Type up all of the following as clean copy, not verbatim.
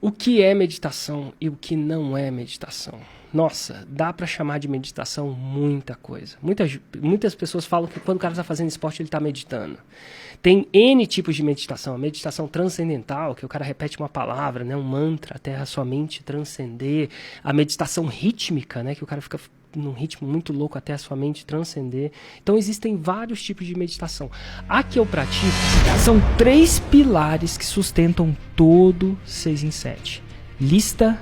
O que é meditação e o que não é meditação? Nossa, dá para chamar de meditação muita coisa. Muitas pessoas falam que quando o cara está fazendo esporte, ele está meditando. Tem N tipos de meditação. A meditação transcendental, que o cara repete uma palavra, né, um mantra, até a sua mente transcender. A meditação rítmica, né, que o cara fica num ritmo muito louco até a sua mente transcender. Então existem vários tipos de meditação. A que eu pratico são 3 pilares que sustentam todo 6 em 7. Lista,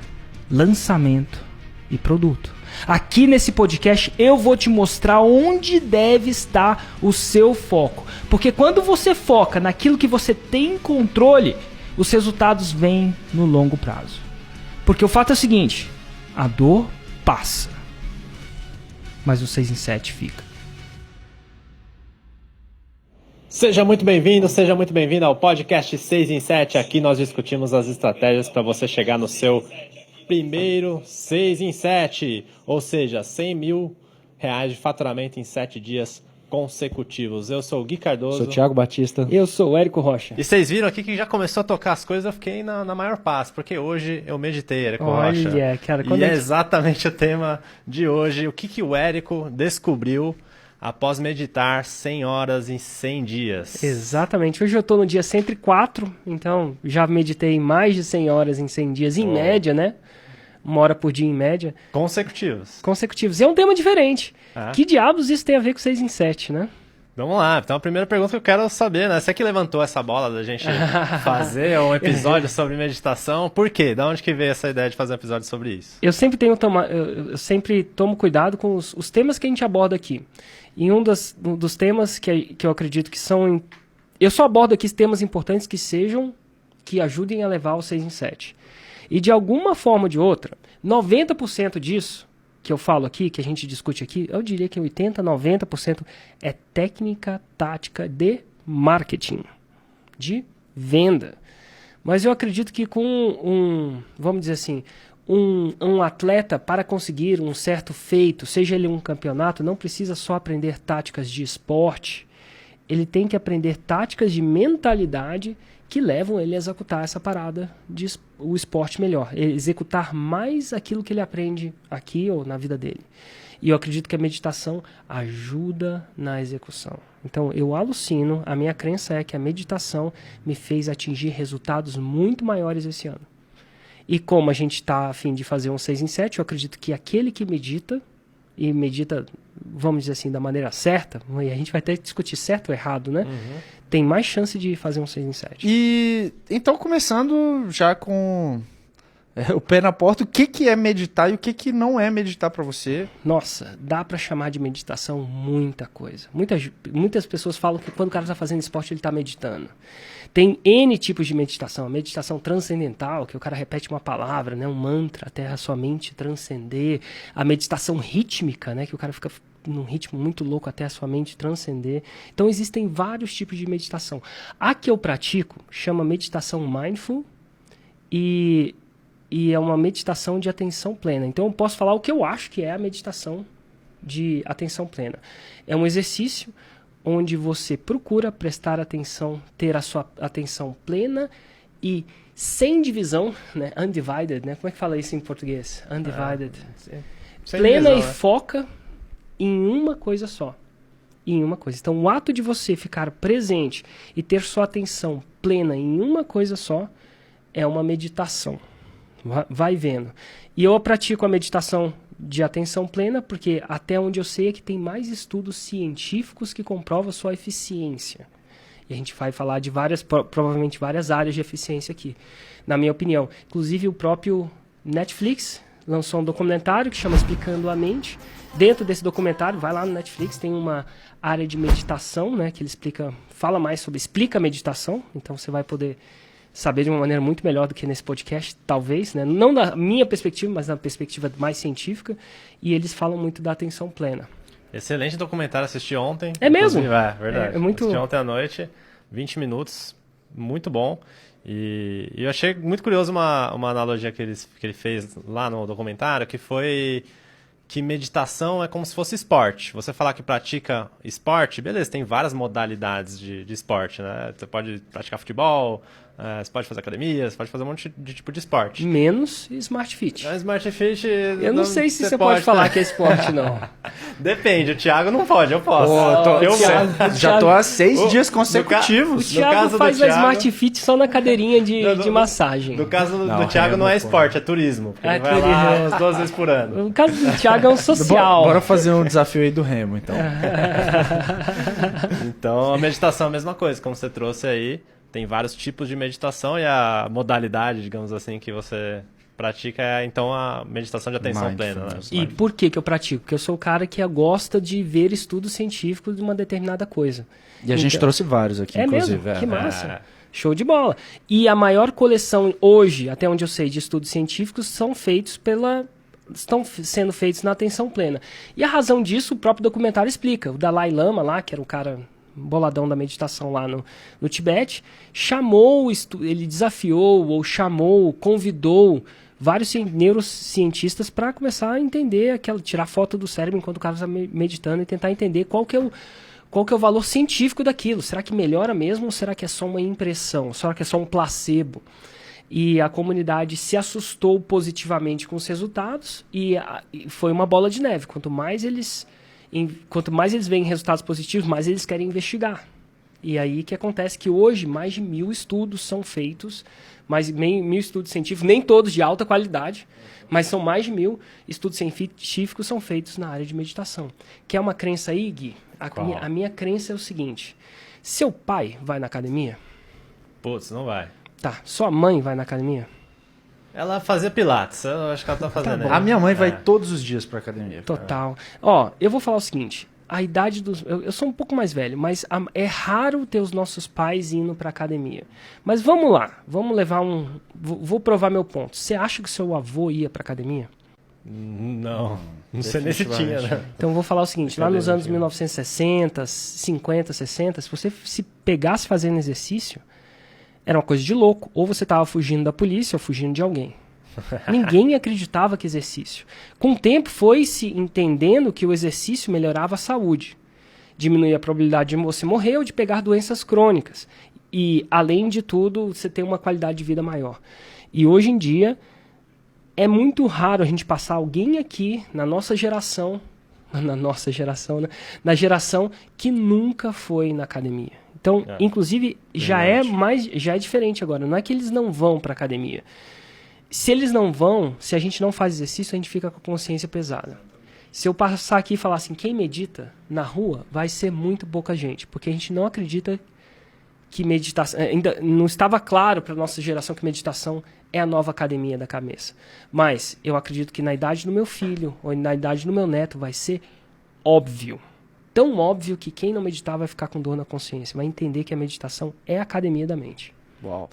lançamento e produto. Aqui nesse podcast eu vou te mostrar onde deve estar o seu foco. Porque quando você foca naquilo que você tem controle, os resultados vêm no longo prazo. Porque o fato é o seguinte, a dor passa, mas o 6 em 7 fica. Seja muito bem-vindo ao podcast 6 em 7. Aqui nós discutimos as estratégias para você chegar no seu primeiro 6 em 7, ou seja, R$100 mil de faturamento em 7 dias consecutivos. Eu sou o Gui Cardoso. Sou o Thiago Batista. Eu sou o Érico Rocha. E vocês viram aqui que já começou a tocar as coisas, eu fiquei na maior paz, porque hoje eu meditei, Érico Rocha. Olha, cara, e é exatamente o tema de hoje. O que o Érico descobriu após meditar 100 horas em 100 dias. Exatamente. Hoje eu estou no dia 104, então já meditei mais de 100 horas em 100 dias, em média, né? 1 hora por dia em média. Consecutivos. E é um tema diferente. Que diabos isso tem a ver com 6 em 7, né? Vamos lá. Então a primeira pergunta que eu quero saber, né? Você que levantou essa bola da gente fazer um episódio sobre meditação. Por quê? Da onde que veio essa ideia de fazer um episódio sobre isso? Eu sempre tomo cuidado com os temas que a gente aborda aqui. E um dos temas que eu acredito que são... Eu só abordo aqui temas importantes que ajudem a levar ao 6 em 7. E de alguma forma ou de outra, 90% disso que eu falo aqui, que a gente discute aqui, eu diria que 80%, 90% é técnica tática de marketing, de venda. Mas eu acredito que com vamos dizer assim, um atleta, para conseguir um certo feito, seja ele um campeonato, não precisa só aprender táticas de esporte, ele tem que aprender táticas de mentalidade que levam ele a executar essa parada, o esporte melhor, executar mais aquilo que ele aprende aqui ou na vida dele. E eu acredito que a meditação ajuda na execução. Então eu alucino, a minha crença é que a meditação me fez atingir resultados muito maiores esse ano. E como a gente está a fim de fazer um 6 em 7, eu acredito que aquele que medita, e medita, vamos dizer assim, da maneira certa, e a gente vai até discutir certo ou errado, né? Tem mais chance de fazer um 6 em 7. E então, começando já com o pé na porta, o que é meditar e o que não é meditar para você? Nossa, dá para chamar de meditação muita coisa. Muitas pessoas falam que quando o cara está fazendo esporte, ele está meditando. Tem N tipos de meditação. A meditação transcendental, que o cara repete uma palavra, né, um mantra, até a sua mente transcender. A meditação rítmica, né, que o cara fica num ritmo muito louco até a sua mente transcender. Então existem vários tipos de meditação. A que eu pratico chama meditação mindful e é uma meditação de atenção plena. Então eu posso falar o que eu acho que é a meditação de atenção plena. É um exercício onde você procura prestar atenção, ter a sua atenção plena e sem divisão, né? Undivided, né? Como é que fala isso em português? Undivided. Plena divisão, e foca em uma coisa só. Então o ato de você ficar presente e ter sua atenção plena em uma coisa só é uma meditação. Vai vendo. E eu pratico a meditação de atenção plena porque até onde eu sei é que tem mais estudos científicos que comprovam sua eficiência. E a gente vai falar de provavelmente várias áreas de eficiência aqui, na minha opinião. Inclusive o próprio Netflix lançou um documentário que chama Explicando a Mente. Dentro desse documentário, vai lá no Netflix, tem uma área de meditação, né, que ele explica a meditação, então você vai poder saber de uma maneira muito melhor do que nesse podcast, talvez, né? Não da minha perspectiva, mas da perspectiva mais científica, e eles falam muito da atenção plena. Excelente documentário, assisti ontem. É mesmo? É, verdade. É muito... Assisti ontem à noite, 20 minutos, muito bom. E eu achei muito curioso uma analogia que ele fez lá no documentário, que foi que meditação é como se fosse esporte. Você falar que pratica esporte, beleza, tem várias modalidades de esporte, né? Você pode praticar futebol, Você pode fazer academia, você pode fazer um monte de tipo de esporte. Menos Smart Fit. A Smart Fit... Eu não sei se você pode falar que é esporte, não. Depende, o Thiago não pode, eu posso. Já tô há 6 dias consecutivos. O Thiago faz a Smart Fit só na cadeirinha de massagem. No caso do Thiago não é esporte, é turismo. Porque ele vai lá umas 2 vezes por ano. No caso do Thiago é um social. Bora fazer um desafio aí do remo, então. Então, a meditação é a mesma coisa, como você trouxe aí. Tem vários tipos de meditação e a modalidade, digamos assim, que você pratica é, então, a meditação de atenção plena. Né? E por que eu pratico? Porque eu sou o cara que gosta de ver estudos científicos de uma determinada coisa. E a gente trouxe vários aqui, inclusive. Mesmo? Que massa. Show de bola. E a maior coleção hoje, até onde eu sei, de estudos científicos estão sendo feitos na atenção plena. E a razão disso, o próprio documentário explica. O Dalai Lama lá, que era o cara boladão da meditação lá no Tibete, ele desafiou ou convidou vários neurocientistas para começar a entender, tirar foto do cérebro enquanto o cara está meditando e tentar entender qual que é o valor científico daquilo. Será que melhora mesmo ou será que é só uma impressão? Será que é só um placebo? E a comunidade se assustou positivamente com os resultados e foi uma bola de neve. Quanto mais eles veem resultados positivos, mais eles querem investigar. E aí que acontece que hoje mais de 1.000 estudos são feitos, mais de 1.000 estudos científicos, nem todos de alta qualidade, mas são mais de 1.000 estudos científicos são feitos na área de meditação. Que é uma crença aí, Gui? A minha crença é o seguinte: seu pai vai na academia? Putz, não vai. Tá. Sua mãe vai na academia? Ela fazia pilates, eu acho que ela tá fazendo. A minha mãe vai todos os dias pra academia. Total. Ó, eu vou falar o seguinte, a idade dos... Eu sou um pouco mais velho, mas é raro ter os nossos pais indo pra academia. Mas vamos lá, vamos levar Vou provar meu ponto. Você acha que seu avô ia pra academia? Não sei nem se tinha, né? Então eu vou falar o seguinte, lá nos anos 1960, 50, 60, se você se pegasse fazendo exercício, era uma coisa de louco. Ou você estava fugindo da polícia ou fugindo de alguém. Ninguém acreditava que exercício. Com o tempo foi-se entendendo que o exercício melhorava a saúde. Diminuía a probabilidade de você morrer ou de pegar doenças crônicas. E, além de tudo, você tem uma qualidade de vida maior. E hoje em dia, é muito raro a gente passar alguém aqui, na nossa geração, né? Na geração que nunca foi na academia. Então, inclusive, já é diferente agora. Não é que eles não vão para academia. Se eles não vão, se a gente não faz exercício, a gente fica com a consciência pesada. Se eu passar aqui e falar assim, quem medita na rua, vai ser muito pouca gente. Porque a gente não acredita que meditação... Ainda não estava claro para a nossa geração que meditação é a nova academia da cabeça. Mas eu acredito que na idade do meu filho ou na idade do meu neto vai ser óbvio. Tão óbvio que quem não meditar vai ficar com dor na consciência, vai entender que a meditação é a academia da mente. Uau.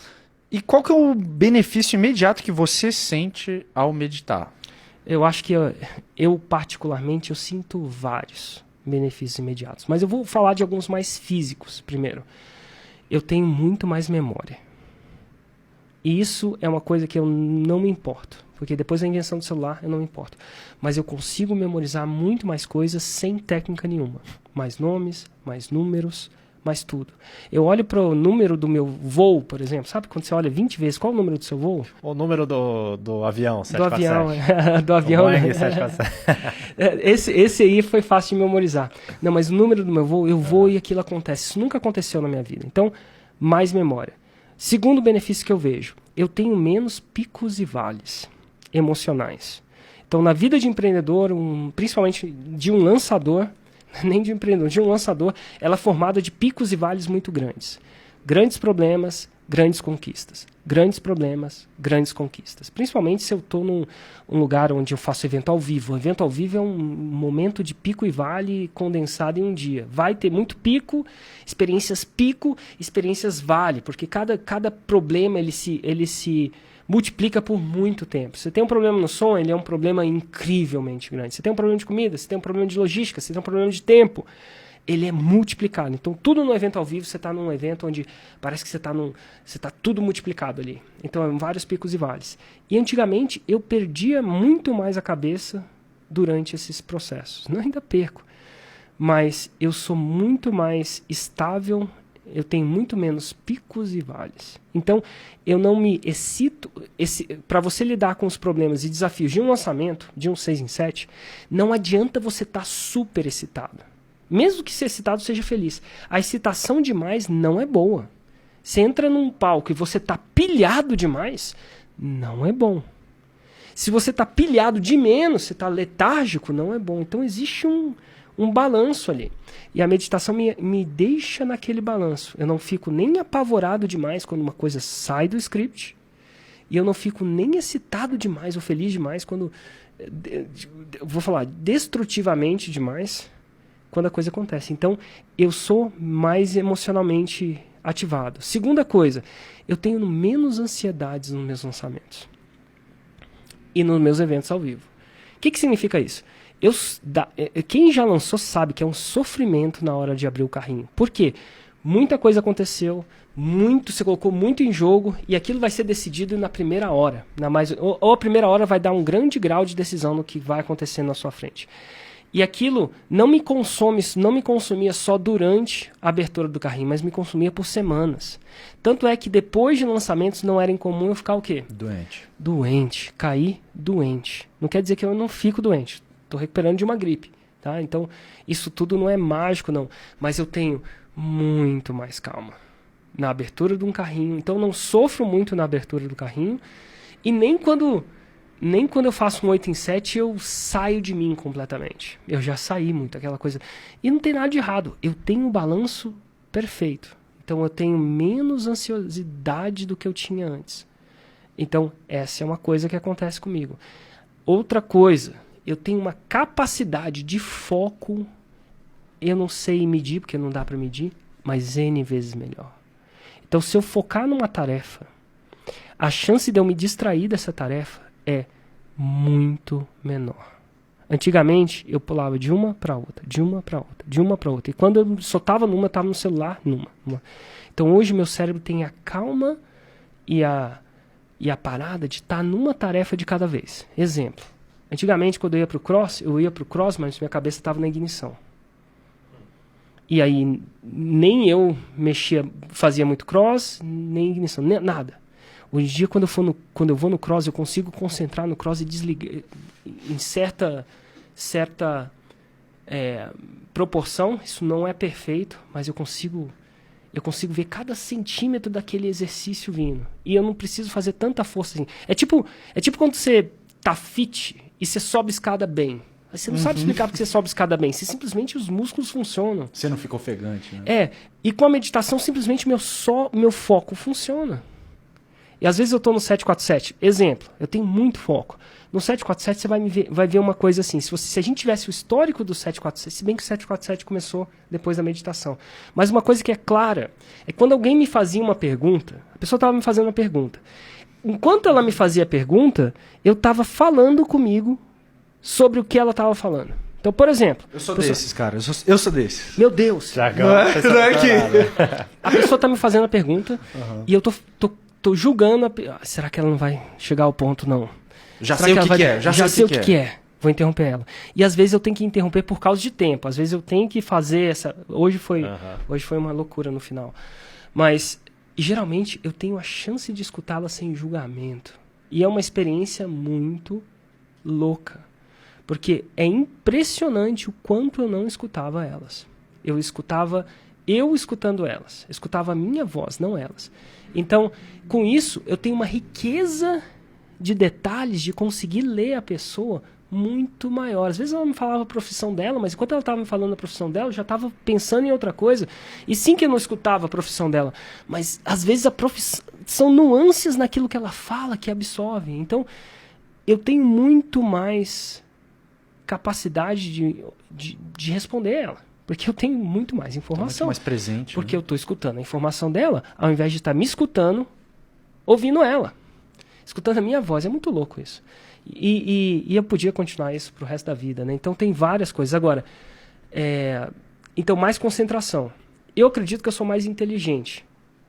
E qual que é o benefício imediato que você sente ao meditar? Eu acho que eu particularmente, eu sinto vários benefícios imediatos. Mas eu vou falar de alguns mais físicos primeiro. Eu tenho muito mais memória. E isso é uma coisa que eu não me importo. Porque depois da invenção do celular, eu não me importo. Mas eu consigo memorizar muito mais coisas sem técnica nenhuma. Mais nomes, mais números, mais tudo. Eu olho para o número do meu voo, por exemplo. Sabe quando você olha 20 vezes, qual é o número do seu voo? O número do avião, 747. Do avião, do avião. O Boeing 747. Esse aí foi fácil de memorizar. Não, mas o número do meu voo, eu vou e aquilo acontece. Isso nunca aconteceu na minha vida. Então, mais memória. Segundo benefício que eu vejo, eu tenho menos picos e vales emocionais. Então, na vida de empreendedor, principalmente de um lançador, nem de um empreendedor, de um lançador, ela é formada de picos e vales muito grandes. Grandes problemas, grandes conquistas. Grandes problemas, grandes conquistas. Principalmente se eu estou num lugar onde eu faço evento ao vivo. O evento ao vivo é um momento de pico e vale condensado em um dia. Vai ter muito pico, experiências vale, porque cada problema ele se multiplica por muito tempo. Você tem um problema no som, ele é um problema incrivelmente grande. Você tem um problema de comida, você tem um problema de logística, você tem um problema de tempo. Ele é multiplicado. Então, tudo no evento ao vivo, você está num evento onde parece que você está tudo multiplicado ali. Então, vários picos e vales. E antigamente, eu perdia muito mais a cabeça durante esses processos. Não ainda perco, mas eu sou muito mais estável eu tenho muito menos picos e vales. Então, eu não me excito. Para você lidar com os problemas e desafios de um lançamento, de um 6 em 7, não adianta você estar super excitado. Mesmo que ser excitado seja feliz. A excitação demais não é boa. Você entra num palco e você está pilhado demais, não é bom. Se você está pilhado de menos, você está letárgico, não é bom. Então existe um balanço ali. E a meditação me deixa naquele balanço. Eu não fico nem apavorado demais quando uma coisa sai do script. E eu não fico nem excitado demais ou feliz demais quando... Vou falar destrutivamente demais quando a coisa acontece. Então eu sou mais emocionalmente ativado. Segunda coisa, eu tenho menos ansiedades nos meus lançamentos. E nos meus eventos ao vivo. O que significa isso? Quem já lançou sabe que é um sofrimento na hora de abrir o carrinho. Por quê? Muita coisa aconteceu, você colocou muito em jogo e aquilo vai ser decidido na primeira hora. Ou a primeira hora vai dar um grande grau de decisão no que vai acontecer na sua frente. E aquilo não me consumia só durante a abertura do carrinho, mas me consumia por semanas. Tanto é que depois de lançamentos não era incomum eu ficar o quê? Doente. Cair doente. Não quer dizer que eu não fico doente. Estou recuperando de uma gripe. Tá? Então, isso tudo não é mágico, não. Mas eu tenho muito mais calma na abertura de um carrinho. Então, eu não sofro muito na abertura do carrinho. E nem quando eu faço um 8 em 7, eu saio de mim completamente. Eu já saí muito, aquela coisa. E não tem nada de errado. Eu tenho um balanço perfeito. Então, eu tenho menos ansiosidade do que eu tinha antes. Então, essa é uma coisa que acontece comigo. Outra coisa, eu tenho uma capacidade de foco. Eu não sei medir, porque não dá para medir, mas N vezes melhor. Então, se eu focar numa tarefa, a chance de eu me distrair dessa tarefa é muito menor. Antigamente, eu pulava de uma para outra, de uma para outra, de uma para outra. E quando eu só estava numa, estava no celular, numa. Então, hoje, meu cérebro tem a calma e a parada de estar numa tarefa de cada vez. Exemplo. Antigamente, quando eu ia para o cross, mas minha cabeça estava na ignição. E aí, nem eu fazia muito cross, nem ignição, nada. Hoje em dia, quando eu vou no cross, eu consigo concentrar no cross e desligar em certa proporção. Isso não é perfeito, mas eu consigo ver cada centímetro daquele exercício vindo. E eu não preciso fazer tanta força assim. É tipo quando você tá fit e você sobe escada bem. Você não sabe explicar porque você sobe escada bem. Simplesmente os músculos funcionam. Você não fica ofegante, né? E com a meditação, simplesmente meu foco funciona. E às vezes eu estou no 747. Exemplo, eu tenho muito foco. No 747 você vai ver uma coisa assim. Se a gente tivesse o histórico do 747, se bem que o 747 começou depois da meditação. Mas uma coisa que é clara, é quando alguém me fazia uma pergunta, a pessoa estava me fazendo uma pergunta. Enquanto ela me fazia a pergunta, eu estava falando comigo sobre o que ela estava falando. Então, por exemplo... Eu sou desses, cara. Eu sou desses. Meu Deus! Não é que... A pessoa está me fazendo a pergunta e eu tô julgando... será que ela não vai chegar ao ponto, não? Já sei o que é. Já sei o que é. Vou interromper ela. E às vezes eu tenho que interromper por causa de tempo. Às vezes eu tenho que fazer essa... Hoje foi uma loucura no final. Mas, geralmente, eu tenho a chance de escutá-la sem julgamento. E é uma experiência muito louca. Porque é impressionante o quanto eu não escutava elas. Eu escutava eu escutando elas. Eu escutava a minha voz, não elas. Então, com isso, eu tenho uma riqueza de detalhes de conseguir ler a pessoa muito maior. Às vezes ela me falava a profissão dela, mas enquanto ela estava me falando a profissão dela, eu já estava pensando em outra coisa. E sim que eu não escutava a profissão dela, mas às vezes são nuances naquilo que ela fala que absorvem. Então, eu tenho muito mais capacidade de responder ela. Porque eu tenho muito mais informação. Muito mais presente. Porque eu estou escutando a informação dela, ao invés de estar me escutando, ouvindo ela. Escutando a minha voz. É muito louco isso. E eu podia continuar isso pro resto da vida, né? Então tem várias coisas. Agora, então mais concentração. Eu acredito que eu sou mais inteligente.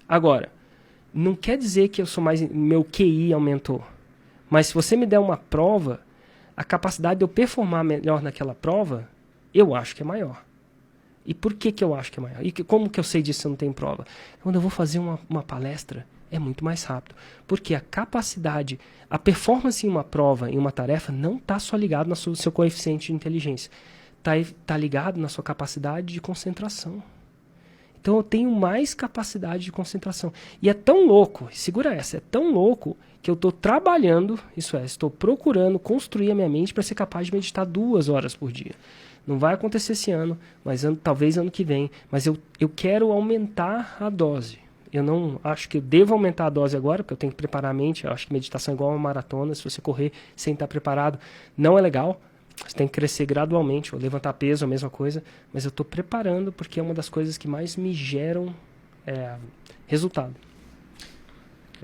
Agora, não quer dizer que eu sou mais... Meu QI aumentou. Mas se você me der uma prova, a capacidade de eu performar melhor naquela prova, eu acho que é maior. E por que eu acho que é maior? E como que eu sei disso se eu não tenho prova? Quando eu vou fazer uma palestra, é muito mais rápido. Porque a capacidade, a performance em uma prova, em uma tarefa, não está só ligado no seu coeficiente de inteligência. Está ligado na sua capacidade de concentração. Então eu tenho mais capacidade de concentração. E é tão louco, segura essa, é tão louco que eu estou trabalhando, estou procurando construir a minha mente para ser capaz de meditar 2 horas por dia. Não vai acontecer esse ano, mas talvez ano que vem. Mas eu quero aumentar a dose. Eu não acho que eu devo aumentar a dose agora, porque eu tenho que preparar a mente. Eu acho que meditação é igual uma maratona. Se você correr sem estar preparado, não é legal. Você tem que crescer gradualmente, ou levantar peso, a mesma coisa. Mas eu estou preparando porque é uma das coisas que mais me geram resultado.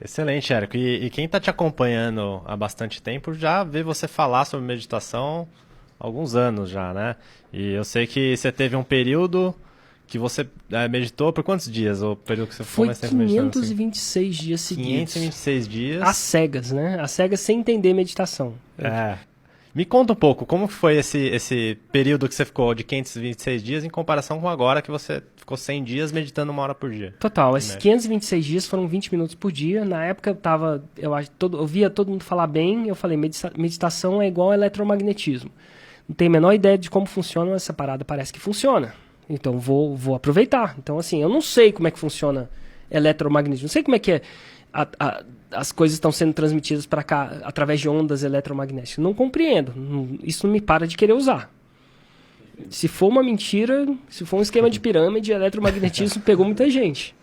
Excelente, Érico. E quem está te acompanhando há bastante tempo já vê você falar sobre meditação há alguns anos já, né? E eu sei que você teve um período que você meditou por quantos dias? O período que você ficou mais tempo meditando? Foi 526 dias seguidos. 526 dias. Às cegas, né? Às cegas sem entender meditação. Me conta um pouco, como foi esse período que você ficou de 526 dias em comparação com agora que você ficou 100 dias meditando 1 hora por dia? Total, esses 526 dias foram 20 minutos por dia. Na época eu via todo mundo falar bem, eu falei, meditação é igual ao eletromagnetismo. Não tenho a menor ideia de como funciona, essa parada parece que funciona. Então vou aproveitar. Então assim, eu não sei como é que funciona eletromagnetismo, não sei como é que as coisas estão sendo transmitidas para cá através de ondas eletromagnéticas. Não compreendo. Isso não me para de querer usar. Se for uma mentira, se for um esquema de pirâmide, eletromagnetismo pegou muita gente.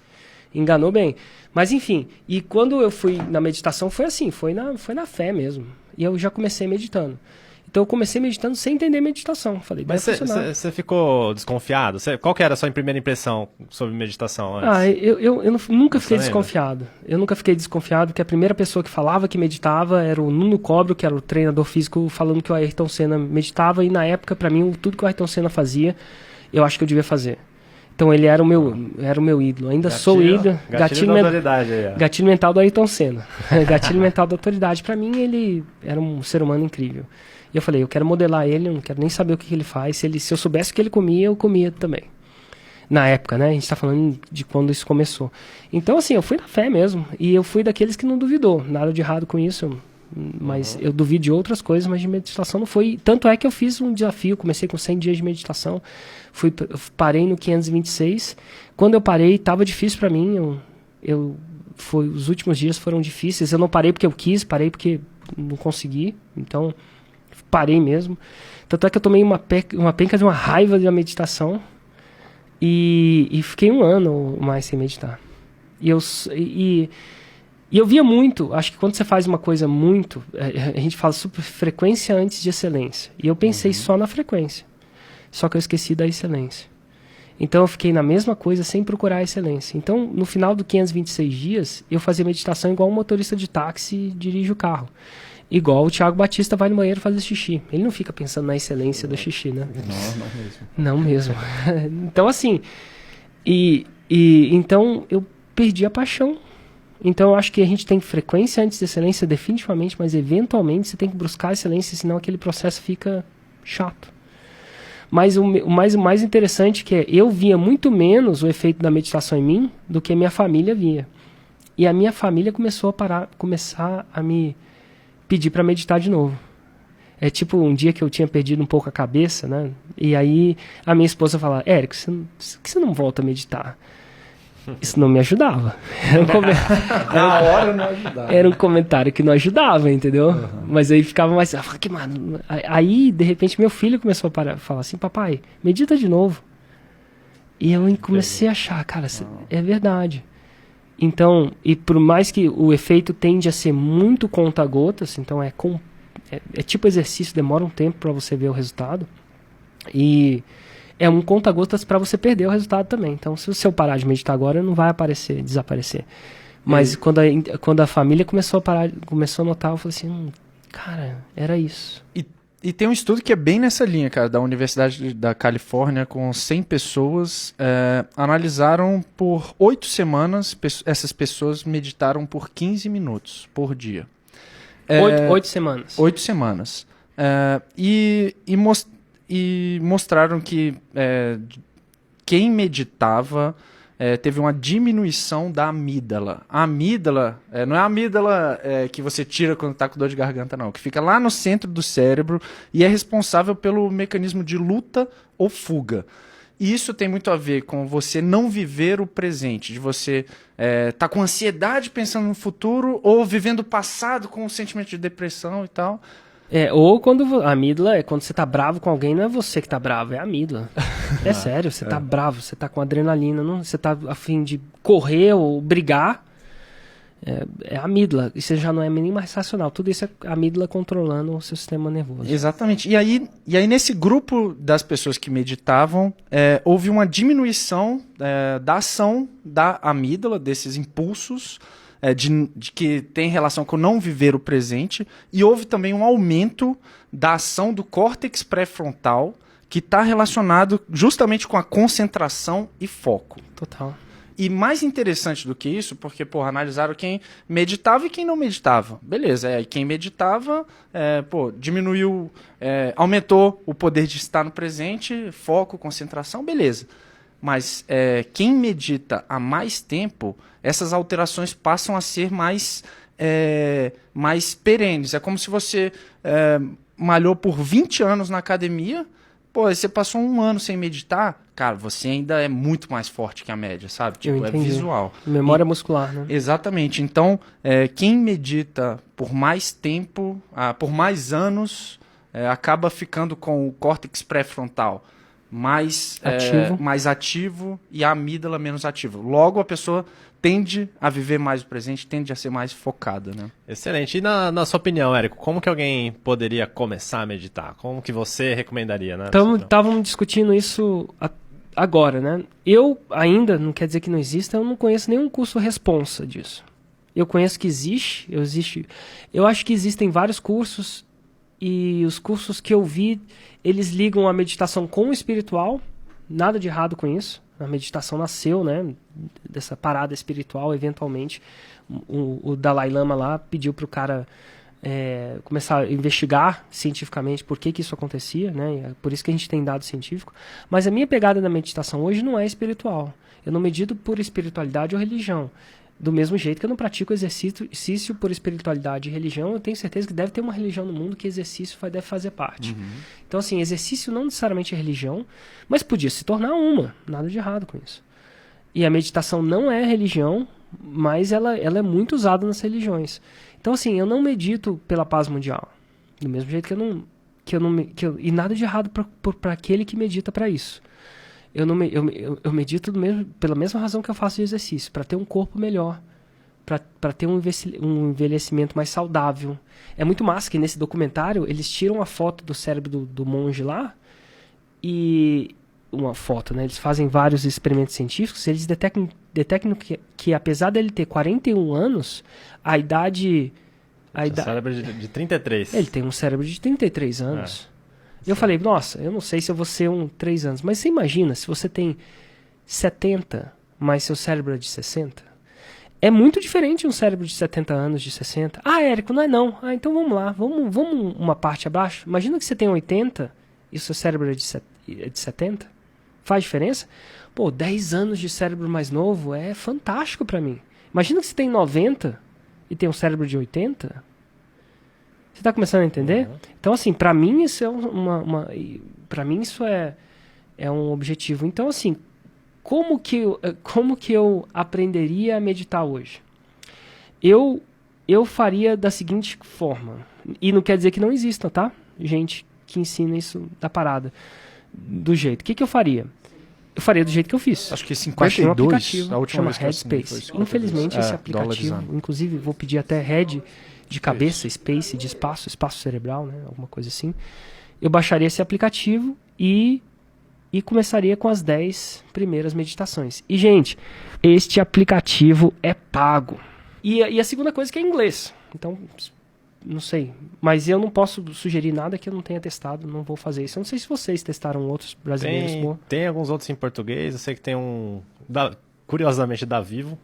Enganou bem. Mas enfim, e quando eu fui na meditação foi assim, foi na fé mesmo. E eu já comecei meditando. Então eu comecei meditando sem entender meditação. Falei, mas você ficou desconfiado? Qual que era a sua primeira impressão sobre meditação antes? Eu nunca fiquei desconfiado. Eu nunca fiquei desconfiado, porque a primeira pessoa que falava que meditava era o Nuno Cobro, que era o treinador físico, falando que o Ayrton Senna meditava. E na época, para mim, tudo que o Ayrton Senna fazia, eu acho que eu devia fazer. Então ele era o meu ídolo. Ainda sou ídolo. Gatilho mental do Ayrton Senna. Gatilho mental da autoridade. Para mim, ele era um ser humano incrível. E eu falei, eu quero modelar ele, eu não quero nem saber o que ele faz. Se eu soubesse o que ele comia, eu comia também. Na época, né? A gente está falando de quando isso começou. Então, assim, eu fui na fé mesmo. E eu fui daqueles que não duvidou. Nada de errado com isso. Mas eu duvido de outras coisas, mas de meditação não foi. Tanto é que eu fiz um desafio, comecei com 100 dias de meditação. Parei no 526. Quando eu parei, estava difícil para mim. Os últimos dias foram difíceis. Eu não parei porque eu quis, parei porque não consegui. Então... parei mesmo. Tanto é que eu tomei uma penca de uma raiva da meditação e fiquei 1 ano ou mais sem meditar. E eu via muito, acho que quando você faz uma coisa muito, a gente fala sobre frequência antes de excelência. E eu pensei só na frequência. Só que eu esqueci da excelência. Então eu fiquei na mesma coisa sem procurar a excelência. Então no final do 526 dias, eu fazia meditação igual um motorista de táxi dirige o carro. Igual o Thiago Batista vai no banheiro fazer xixi. Ele não fica pensando na excelência do xixi, né? Não mesmo. Não mesmo. Então, assim... Então, eu perdi a paixão. Então, eu acho que a gente tem frequência antes de excelência, definitivamente, mas eventualmente você tem que buscar a excelência, senão aquele processo fica chato. Mas o mais interessante que é, eu via muito menos o efeito da meditação em mim do que a minha família via. E a minha família começar a me pedir para meditar de novo. É tipo um dia que eu tinha perdido um pouco a cabeça, né? E aí a minha esposa falava, Érico, por que você não volta a meditar? Isso não me ajudava. Na hora não ajudava. Era um comentário que não ajudava, entendeu? Mas aí ficava mais... Aí, de repente, meu filho começou a falar assim, papai, medita de novo. E eu comecei a achar, cara, é verdade. Então, e por mais que o efeito tende a ser muito conta-gotas, então é tipo exercício, demora um tempo para você ver o resultado, e é um conta-gotas para você perder o resultado também. Então, se eu parar de meditar agora, não vai desaparecer. Mas quando a família começou a notar, eu falei assim, cara, era isso. E tem um estudo que é bem nessa linha, cara, da Universidade da Califórnia, com 100 pessoas, analisaram por 8 semanas, essas pessoas meditaram por 15 minutos por dia. 8 semanas? 8 semanas. E mostraram que quem meditava teve uma diminuição da amígdala. A amígdala, não é a amígdala que você tira quando está com dor de garganta, não. Que fica lá no centro do cérebro e é responsável pelo mecanismo de luta ou fuga. E isso tem muito a ver com você não viver o presente, de você tá com ansiedade pensando no futuro ou vivendo o passado com um sentimento de depressão e tal. Ou quando a amígdala, quando você tá bravo com alguém, não é você que tá bravo, é a amígdala. É sério, você tá bravo, você tá com adrenalina, você tá a fim de correr ou brigar, é a amígdala. E você já não é nem mais racional. Tudo isso é a amígdala controlando o seu sistema nervoso. Exatamente. E aí nesse grupo das pessoas que meditavam, houve uma diminuição da ação da amígdala, desses impulsos, de que tem relação com não viver o presente, e houve também um aumento da ação do córtex pré-frontal, que está relacionado justamente com a concentração e foco. Total. E mais interessante do que isso, porque analisaram quem meditava e quem não meditava. Beleza, quem meditava, diminuiu, aumentou o poder de estar no presente, foco, concentração, beleza. Mas quem medita há mais tempo, essas alterações passam a ser mais perenes. É como se você malhou por 20 anos na academia, você passou um ano sem meditar, cara, você ainda é muito mais forte que a média, sabe? Tipo, é visual. Memória muscular, né? Exatamente. Então, quem medita por mais tempo, por mais anos, acaba ficando com o córtex pré-frontal mais ativo e a amígdala menos ativa. Logo, a pessoa tende a viver mais o presente, tende a ser mais focada, né? Excelente. E na sua opinião, Érico, como que alguém poderia começar a meditar? Como que você recomendaria, né? Estávamos discutindo isso agora, né? Eu ainda, não quer dizer que não exista, eu não conheço nenhum curso responsa disso. Eu conheço que existe. Eu acho que existem vários cursos, e os cursos que eu vi, eles ligam a meditação com o espiritual. Nada de errado com isso. A meditação nasceu, né, dessa parada espiritual, eventualmente. O Dalai Lama lá pediu para o cara começar a investigar cientificamente por que isso acontecia, né? É por isso que a gente tem dado científico. Mas a minha pegada na meditação hoje não é espiritual. Eu não medito por espiritualidade ou religião. Do mesmo jeito que eu não pratico exercício por espiritualidade e religião, eu tenho certeza que deve ter uma religião no mundo que exercício deve fazer parte. Uhum. Então, assim, exercício não necessariamente é religião, mas podia se tornar uma. Nada de errado com isso. E a meditação não é religião, mas ela é muito usada nas religiões. Então, assim, eu não medito pela paz mundial. Do mesmo jeito e nada de errado para aquele que medita para isso. Eu medito pela mesma razão que eu faço de exercício, para ter um corpo melhor, para ter um envelhecimento mais saudável. É muito massa que nesse documentário eles tiram a foto do cérebro do monge lá, e uma foto, né? Eles fazem vários experimentos científicos, eles detectam que apesar dele ter 41 anos, a idade... cérebro de 33. Ele tem um cérebro de 33 anos. Eu falei, nossa, eu não sei se eu vou ser 3 anos. Mas você imagina, se você tem 70, mas seu cérebro é de 60. É muito diferente um cérebro de 70 anos de 60. Ah, Érico, não é não. Ah, então vamos lá, vamos uma parte abaixo. Imagina que você tem 80 e seu cérebro é de 70. Faz diferença? 10 anos de cérebro mais novo é fantástico pra mim. Imagina que você tem 90 e tem um cérebro de 80. Você está começando a entender? Uhum. Então, assim, para mim isso é para mim isso é um objetivo. Então, assim, como que eu aprenderia a meditar hoje? Eu faria da seguinte forma, e não quer dizer que não exista, tá? Gente que ensina isso da parada, do jeito. O que eu faria? Eu faria do jeito que eu fiz. Acho que 52, baixei um aplicativo, a última chama Headspace. Infelizmente, esse aplicativo, inclusive, vou pedir até Head de cabeça, Space de espaço cerebral, né? Alguma coisa assim. Eu baixaria esse aplicativo e começaria com as 10 primeiras meditações. E, gente, este aplicativo é pago. E a segunda coisa que é inglês. Então, não sei. Mas eu não posso sugerir nada que eu não tenha testado. Não vou fazer isso. Eu não sei se vocês testaram outros brasileiros. Tem alguns outros em português. Eu sei que tem curiosamente, da Vivo.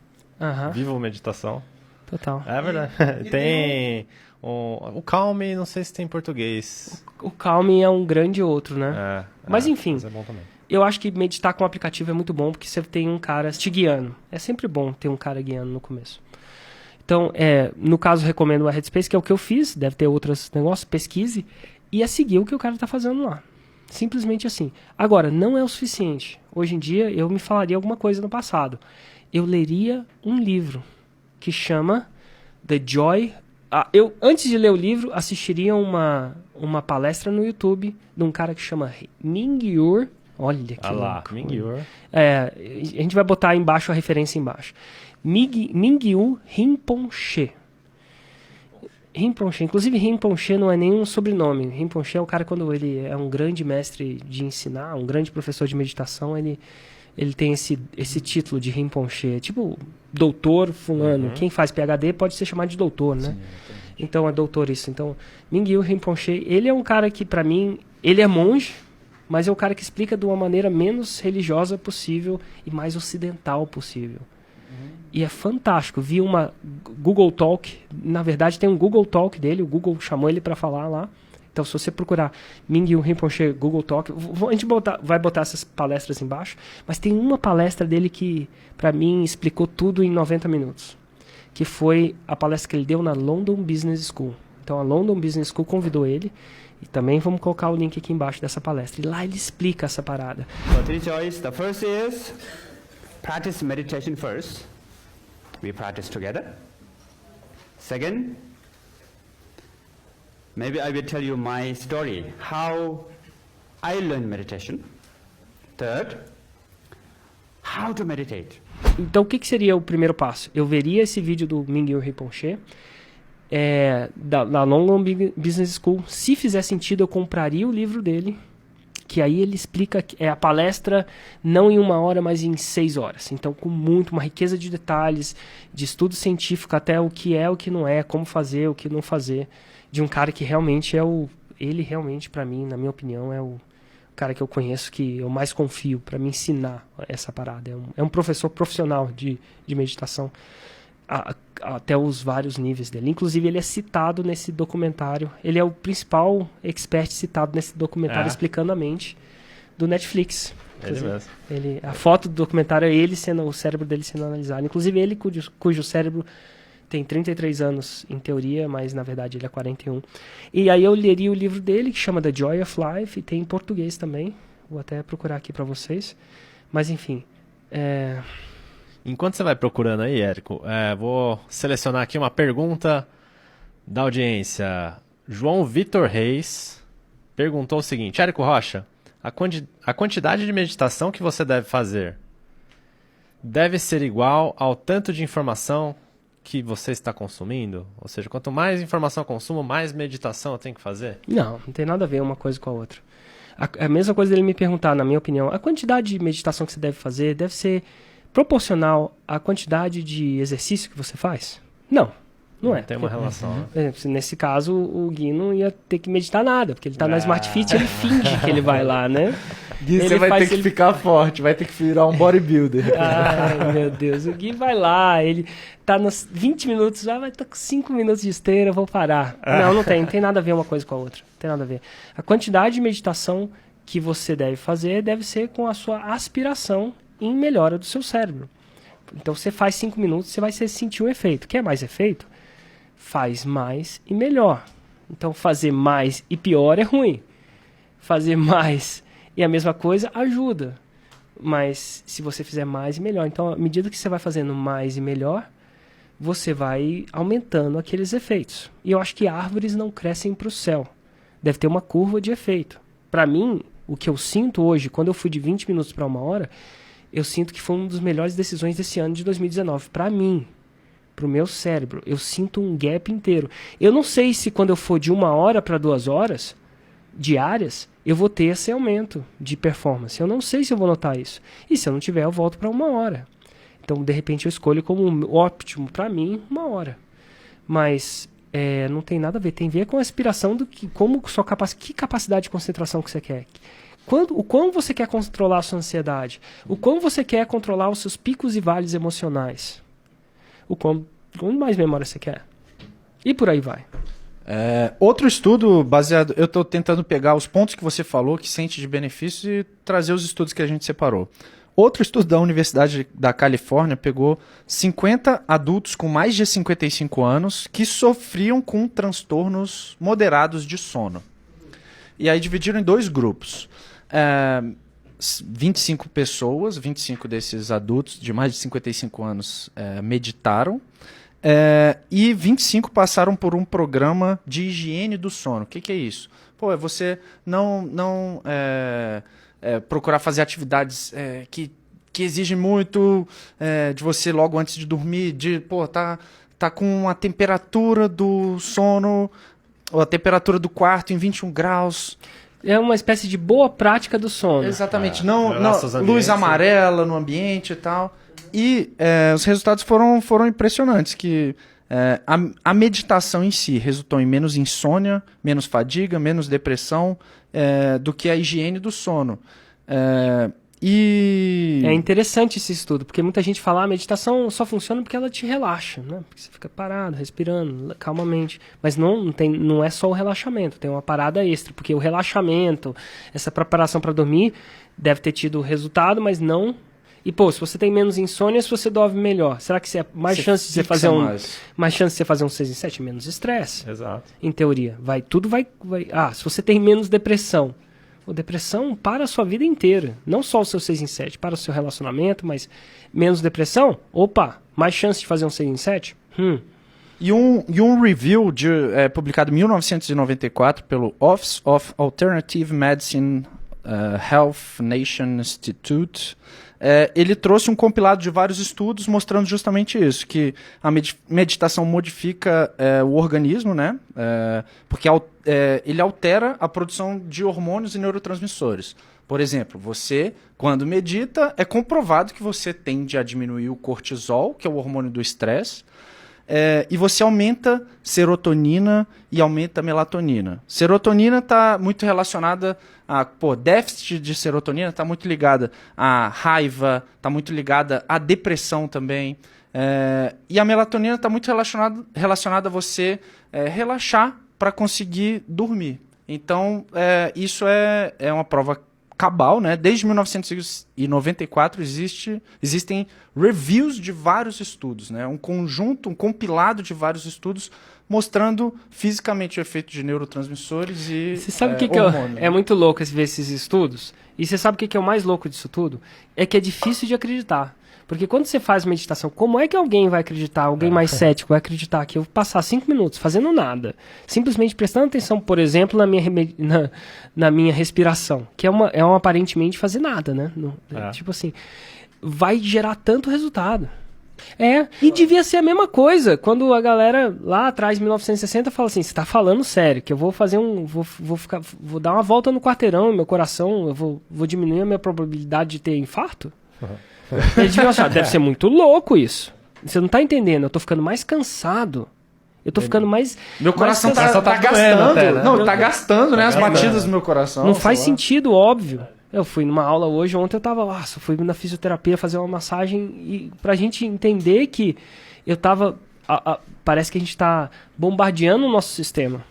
Vivo Meditação. Total. É verdade. Tem o Calm, não sei se tem em português. O Calm é um grande outro, né? Mas enfim. Mas é bom também. eu acho que meditar com o aplicativo é muito bom, porque você tem um cara te guiando. É sempre bom ter um cara guiando no começo. Então, no caso, recomendo o Headspace, que é o que eu fiz. Deve ter outros negócios, pesquise. E é seguir o que o cara está fazendo lá. Simplesmente assim. Agora, não é o suficiente. Hoje em dia, eu me falaria alguma coisa no passado. Eu leria um livro que chama The Joy... eu, antes de ler o livro, assistiria uma palestra no YouTube de um cara que chama Mingyur. Olha que louco. Mingyur. A gente vai botar aí embaixo a referência embaixo. Mingyur Rinpoche. Rinpoche. Inclusive, Rinpoche não é nenhum sobrenome. Rinpoche é o cara, quando ele é um grande mestre de ensinar, um grande professor de meditação, ele tem esse título de Rinpoche. É tipo doutor fulano. Quem faz PhD pode ser chamado de doutor, né? Sim, então é doutor isso. Então, Mingyur Rinpoche, ele é um cara que, pra mim, ele é monge, mas é um cara que explica de uma maneira menos religiosa possível e mais ocidental possível. E é fantástico. Vi uma Google Talk. Na verdade, tem um Google Talk dele. O Google chamou ele para falar lá. Então, se você procurar Mingyur Rinpoche Google Talk, a gente vai botar essas palestras embaixo. Mas tem uma palestra dele que, para mim, explicou tudo em 90 minutos. Que foi a palestra que ele deu na London Business School. Então, a London Business School convidou ele. E também vamos colocar o link aqui embaixo dessa palestra. E lá ele explica essa parada. So, three choices. The first is practice meditation first. We practice together. Second, maybe I will tell you my story, how I learned meditation. Third, how to meditate. Então, o que seria o primeiro passo? Eu veria esse vídeo do Mingyur Rinpoche, da London Business School. Se fizer sentido, eu compraria o livro dele, que aí ele explica a palestra não em 1 hora, mas em 6 horas. Então, com uma riqueza de detalhes, de estudo científico, até o que é, o que não é, como fazer, o que não fazer, de um cara que realmente ele realmente, para mim, na minha opinião, é o cara que eu conheço que eu mais confio para me ensinar essa parada. É um professor profissional de meditação, até os vários níveis dele. Inclusive, ele é citado nesse documentário. Ele é o principal expert citado nesse documentário explicando a mente do Netflix. Ele mesmo. A foto do documentário é ele o cérebro dele sendo analisado. Inclusive, ele cujo cérebro tem 33 anos em teoria, mas na verdade ele é 41. E aí eu leria o livro dele, que chama The Joy of Life, e tem em português também. Vou até procurar aqui para vocês. Mas enfim... Enquanto você vai procurando aí, Érico, vou selecionar aqui uma pergunta da audiência. João Vitor Reis perguntou o seguinte: Érico Rocha, a quantidade de meditação que você deve fazer deve ser igual ao tanto de informação que você está consumindo? Ou seja, quanto mais informação eu consumo, mais meditação eu tenho que fazer? Não tem nada a ver uma coisa com a outra. A mesma coisa dele me perguntar, na minha opinião, a quantidade de meditação que você deve fazer deve ser proporcional à quantidade de exercício que você faz? Não é. Tem uma relação, né? Nesse caso, o Gui não ia ter que meditar nada, porque ele tá na Smart Fit, ele finge que ele vai lá, né? Gui, você vai ter que ficar forte, vai ter que virar um bodybuilder. Ai, meu Deus, o Gui vai lá, ele tá nos 20 minutos, vai estar com 5 minutos de esteira, eu vou parar. Não tem nada a ver uma coisa com a outra, não tem nada a ver. A quantidade de meditação que você deve fazer deve ser com a sua aspiração em melhora do seu cérebro. Então, você faz 5 minutos, você vai sentir um efeito. Quer mais efeito? Faz mais e melhor. Então, fazer mais e pior é ruim. Fazer mais e a mesma coisa ajuda. Mas, se você fizer mais e melhor. Então, à medida que você vai fazendo mais e melhor, você vai aumentando aqueles efeitos. E eu acho que árvores não crescem para o céu. Deve ter uma curva de efeito. Para mim, o que eu sinto hoje, quando eu fui de 20 minutos para 1 hora... eu sinto que foi uma das melhores decisões desse ano de 2019. Para mim, para o meu cérebro, eu sinto um gap inteiro. Eu não sei se quando eu for de 1 hora para 2 horas diárias, eu vou ter esse aumento de performance. Eu não sei se eu vou notar isso. E se eu não tiver, eu volto para 1 hora. Então, de repente, eu escolho como ótimo para mim 1 hora. Mas não tem nada a ver. Tem a ver com a aspiração do que capacidade de concentração que você quer. O quão você quer controlar a sua ansiedade? O quão você quer controlar os seus picos e vales emocionais? O quão mais memória você quer? E por aí vai. Outro estudo baseado... Eu estou tentando pegar os pontos que você falou, que sente de benefícios, e trazer os estudos que a gente separou. Outro estudo da Universidade da Califórnia pegou 50 adultos com mais de 55 anos que sofriam com transtornos moderados de sono. E aí dividiram em 2 grupos. 25 pessoas, 25 desses adultos de mais de 55 anos meditaram, e 25 passaram por um programa de higiene do sono. O que é isso? É você não procurar fazer atividades que exigem muito de você logo antes de dormir, tá com a temperatura do sono, ou a temperatura do quarto em 21 graus. É uma espécie de boa prática do sono. Exatamente. Não luz amarela no ambiente e tal. E os resultados foram impressionantes, que a meditação em si resultou em menos insônia, menos fadiga, menos depressão do que a higiene do sono. É interessante esse estudo, porque muita gente fala, a meditação só funciona porque ela te relaxa, né? Porque você fica parado, respirando calmamente. Mas não é só o relaxamento, tem uma parada extra, porque o relaxamento, essa preparação para dormir, deve ter tido resultado, mas não... E, se você tem menos insônia, se você dorme melhor, será que mais chance de você fazer mais chance de você fazer um 6 em 7? Menos estresse. Exato. Em teoria. Tudo vai... se você tem menos depressão, depressão para a sua vida inteira. Não só o seu 6 em 7, para o seu relacionamento, mas menos depressão, mais chance de fazer um 6 em 7? E um review publicado em 1994 pelo Office of Alternative Medicine Health Nation Institute, ele trouxe um compilado de vários estudos mostrando justamente isso, que a meditação modifica o organismo, né? Porque ele altera a produção de hormônios e neurotransmissores. Por exemplo, você, quando medita, é comprovado que você tende a diminuir o cortisol, que é o hormônio do estresse, e você aumenta serotonina e aumenta melatonina. Serotonina está muito relacionada a... déficit de serotonina está muito ligada à raiva, está muito ligada à depressão também. E a melatonina está muito relacionada a você relaxar para conseguir dormir. Então, isso é uma prova cabal, né? Desde 1994 existem reviews de vários estudos, né? Um compilado de vários estudos mostrando fisicamente o efeito de neurotransmissores e você sabe o que hormônio. É muito louco ver esses estudos? E você sabe o que é o mais louco disso tudo? É que é difícil de acreditar. Porque quando você faz meditação, como é que alguém vai acreditar, alguém mais cético vai acreditar que eu vou passar 5 minutos fazendo nada, simplesmente prestando atenção, por exemplo, na minha respiração, que é uma aparentemente fazer nada, né? Tipo assim, vai gerar tanto resultado. E devia ser a mesma coisa, quando a galera lá atrás, em 1960, fala assim, você tá falando sério, que eu vou fazer vou dar uma volta no quarteirão, meu coração, eu vou diminuir a minha probabilidade de ter infarto? Eles deviam achar, deve ser muito louco isso. Você não tá entendendo, eu tô ficando mais cansado. Eu tô ficando mais... Meu coração tá gastando. Até, né? Não, tá gastando, né? As batidas do meu coração. Não faz sentido, óbvio. Eu fui numa aula hoje, ontem eu tava... fui na fisioterapia fazer uma massagem e pra gente entender que eu tava... parece que a gente tá bombardeando o nosso sistema.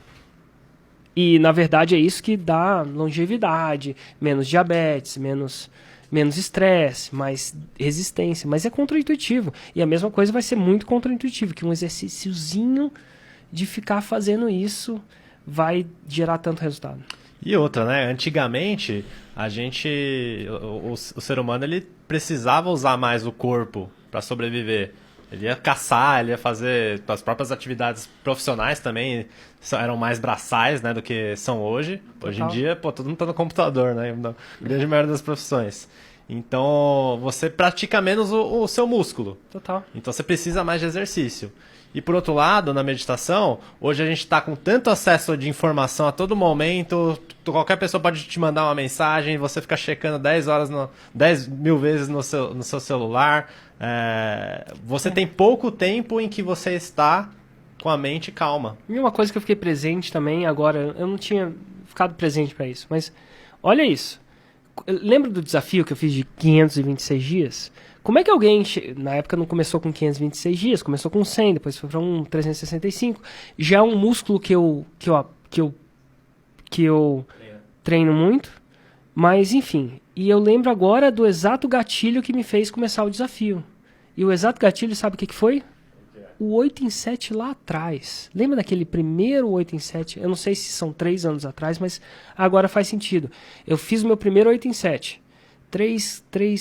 E, na verdade, é isso que dá longevidade, menos diabetes, menos estresse, mais resistência, mas é contraintuitivo. E a mesma coisa vai ser muito contraintuitivo, que um exercíciozinho de ficar fazendo isso vai gerar tanto resultado. E outra, né? Antigamente, o ser humano, ele precisava usar mais o corpo para sobreviver. Ele ia caçar, ele ia fazer as próprias atividades profissionais também, eram mais braçais, né, do que são hoje. Total. Hoje em dia, todo mundo tá no computador, né, na grande maioria das profissões. Então, você pratica menos o seu músculo. Total. Então, você precisa mais de exercício. E, por outro lado, na meditação, hoje a gente está com tanto acesso de informação a todo momento, qualquer pessoa pode te mandar uma mensagem, você fica checando 10 mil vezes no seu celular. Você tem pouco tempo em que você está com a mente calma. E uma coisa que eu fiquei presente também agora, eu não tinha ficado presente para isso, mas olha isso. Lembra do desafio que eu fiz de 526 dias? como é que alguém, na época não começou com 526 dias, começou com 100, depois foi para um 365, já é um músculo que eu treino muito, mas enfim, e eu lembro agora do exato gatilho que me fez começar o desafio. E o exato gatilho, sabe o que foi? O 8 em 7 lá atrás. Lembra daquele primeiro 8 em 7? Eu não sei se são 3 anos atrás, mas agora faz sentido. Eu fiz o meu primeiro 8 em 7.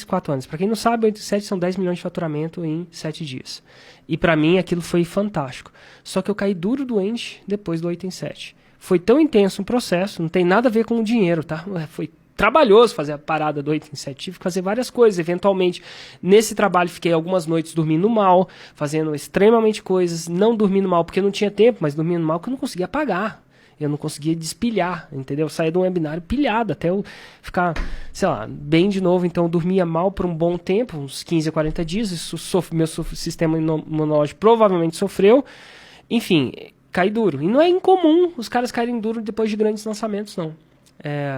4 anos. Para quem não sabe, 8 em 7 são 10 milhões de faturamento em 7 dias. E para mim aquilo foi fantástico. Só que eu caí duro doente depois do 8 em 7. Foi tão intenso um processo, não tem nada a ver com o dinheiro, tá? Foi trabalhoso fazer a parada do 8 em 7, tive que fazer várias coisas, eventualmente nesse trabalho fiquei algumas noites dormindo mal, fazendo extremamente coisas, não dormindo mal porque não tinha tempo, mas dormindo mal porque eu não conseguia pagar, eu não conseguia despilhar, entendeu? Eu saía de um webinário pilhado até eu ficar, sei lá, bem de novo, então eu dormia mal por um bom tempo, uns 15 a 40 dias, isso meu sistema imunológico provavelmente sofreu, enfim, caí duro, e não é incomum os caras caírem duro depois de grandes lançamentos, não.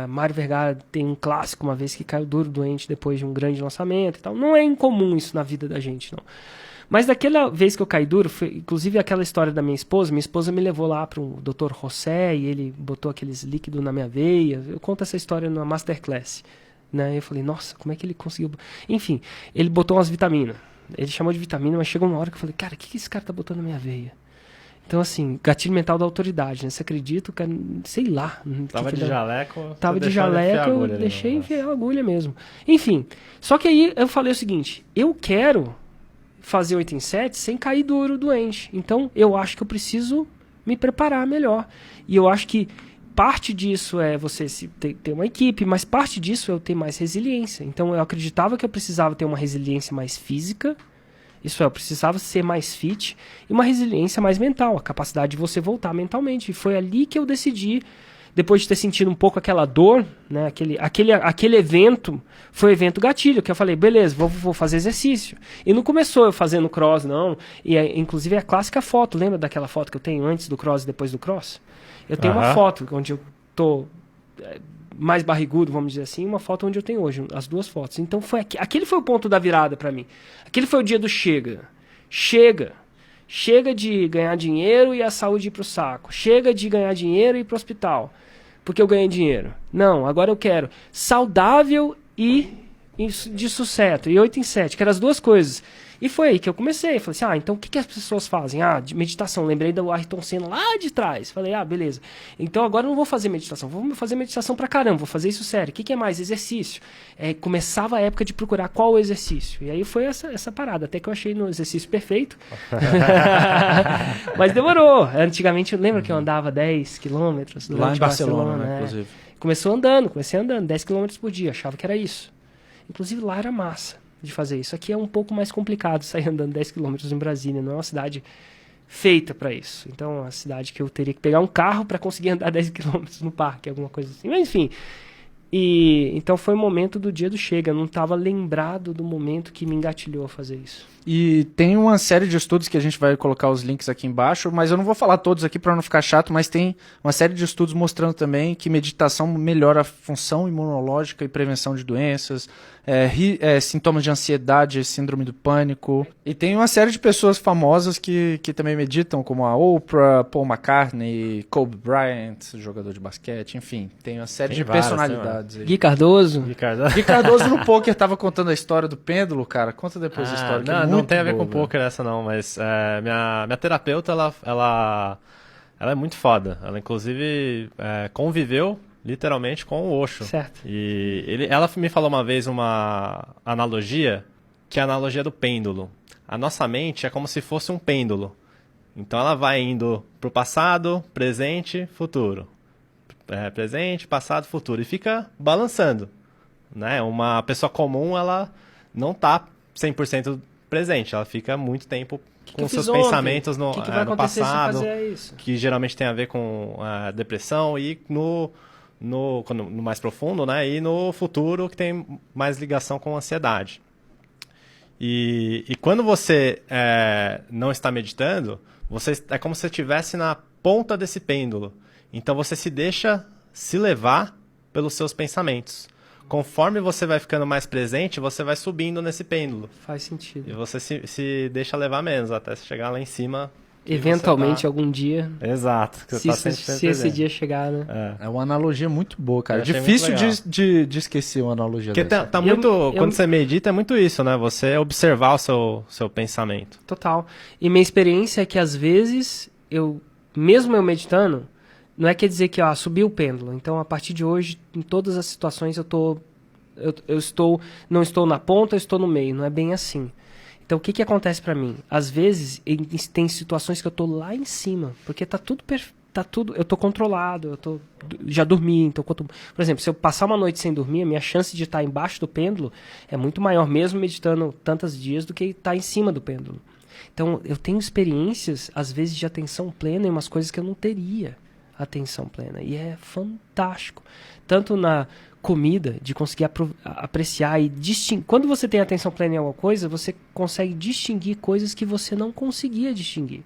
Mário Vergara tem um clássico uma vez que caiu duro doente depois de um grande lançamento e tal. Não é incomum isso na vida da gente, não. Mas daquela vez que eu caí duro, foi, inclusive aquela história da minha esposa me levou lá para o Dr. José e ele botou aqueles líquidos na minha veia. Eu conto essa história na Masterclass, né? Eu falei, nossa, como é que ele conseguiu? Enfim, ele botou umas vitaminas. Ele chamou de vitamina, mas chegou uma hora que eu falei, cara, o que esse cara tá botando na minha veia? Então, assim, gatilho mental da autoridade, né? Você acredita, cara, sei lá. Tava de jaleco. Tava de jaleco, eu deixei enfiar a agulha mesmo. Enfim, só que aí eu falei o seguinte, eu quero fazer 8 em 7 sem cair duro doente. Então, eu acho que eu preciso me preparar melhor. E eu acho que parte disso é você ter uma equipe, mas parte disso é eu ter mais resiliência. Então, eu acreditava que eu precisava ter uma resiliência mais física. Isso é, eu precisava ser mais fit e uma resiliência mais mental, a capacidade de você voltar mentalmente. E foi ali que eu decidi, depois de ter sentido um pouco aquela dor, né, aquele evento, foi o evento gatilho, que eu falei, beleza, vou fazer exercício. E não começou eu fazendo cross, não. E inclusive é a clássica foto, lembra daquela foto que eu tenho antes do cross e depois do cross? Eu tenho uma foto onde eu tô mais barrigudo, vamos dizer assim, uma foto onde eu tenho hoje, as duas fotos. Então aquele foi o ponto da virada para mim. Aquele foi o dia do chega. Chega de ganhar dinheiro e a saúde ir pro saco. Chega de ganhar dinheiro e ir pro hospital, porque eu ganhei dinheiro. Não, agora eu quero saudável e de sucesso. E 8 em 7, que eram as duas coisas. E foi aí que eu comecei. Falei assim, então o que as pessoas fazem? De meditação. Lembrei do Ayrton Senna lá de trás. Falei, beleza. Então agora eu não vou fazer meditação. Vou fazer meditação pra caramba. Vou fazer isso sério. O que é mais? Exercício. Começava a época de procurar qual o exercício. E aí foi essa parada. Até que eu achei no exercício perfeito. Mas demorou. Antigamente, lembra que eu andava 10 quilômetros? Lá em Barcelona, né? Inclusive. Comecei andando 10 quilômetros por dia. Achava que era isso. Inclusive lá era massa de fazer isso. Aqui é um pouco mais complicado sair andando 10 km em Brasília, não é uma cidade feita para isso. Então é uma cidade que eu teria que pegar um carro para conseguir andar 10 km no parque, alguma coisa assim. Mas enfim, então foi o momento do dia do chega, eu não estava lembrado do momento que me engatilhou a fazer isso. E tem uma série de estudos que a gente vai colocar os links aqui embaixo, mas eu não vou falar todos aqui para não ficar chato, mas tem uma série de estudos mostrando também que meditação melhora a função imunológica e prevenção de doenças, sintomas de ansiedade, síndrome do pânico. E tem uma série de pessoas famosas que também meditam, como a Oprah, Paul McCartney, Kobe Bryant, jogador de basquete, enfim, tem uma série de personalidades aí. Gui Cardoso. Gui Cardoso no poker tava contando a história do pêndulo, cara. Conta depois a história. Não tem a ver com poker essa não, mas minha terapeuta, ela é muito foda. Ela inclusive conviveu literalmente com o Osho. Certo. E ela me falou uma vez uma analogia, que é a analogia do pêndulo. A nossa mente é como se fosse um pêndulo. Então ela vai indo pro passado, presente, futuro. Presente, passado, futuro. E fica balançando. Né? Uma pessoa comum, ela não tá 100% presente. Ela fica muito tempo com seus pensamentos no passado, que geralmente tem a ver com depressão, e no mais profundo, né? E no futuro, que tem mais ligação com ansiedade. E quando você não está meditando, é como se você estivesse na ponta desse pêndulo. Então você se deixa se levar pelos seus pensamentos. conforme você vai ficando mais presente, você vai subindo nesse pêndulo. Faz sentido. E você se deixa levar menos, até você chegar lá em cima. Eventualmente, algum dia, Exato. Que se, você isso- sempre se esse presente. dia chegar, né? É. É uma analogia muito boa, cara. Eu achei Difícil muito legal. de esquecer uma analogia Porque dessa. tá muito. Eu- Quando você medita, é muito isso, né? Você observar o seu pensamento. Total. E minha experiência é que às vezes, mesmo eu meditando, não é quer dizer que subiu o pêndulo. Então, a partir de hoje, em todas as situações, não estou na ponta, eu estou no meio. Não é bem assim. Então, o que acontece pra mim? Às vezes, tem situações que eu tô lá em cima, porque tá tudo eu tô controlado, já dormi. Então, por exemplo, se eu passar uma noite sem dormir, a minha chance de estar embaixo do pêndulo é muito maior, mesmo meditando tantos dias, do que estar em cima do pêndulo. Então, eu tenho experiências, às vezes, de atenção plena em umas coisas que eu não teria atenção plena. E é fantástico. Tanto na comida, de conseguir apreciar e distinguir. Quando você tem atenção plena em alguma coisa, você consegue distinguir coisas que você não conseguia distinguir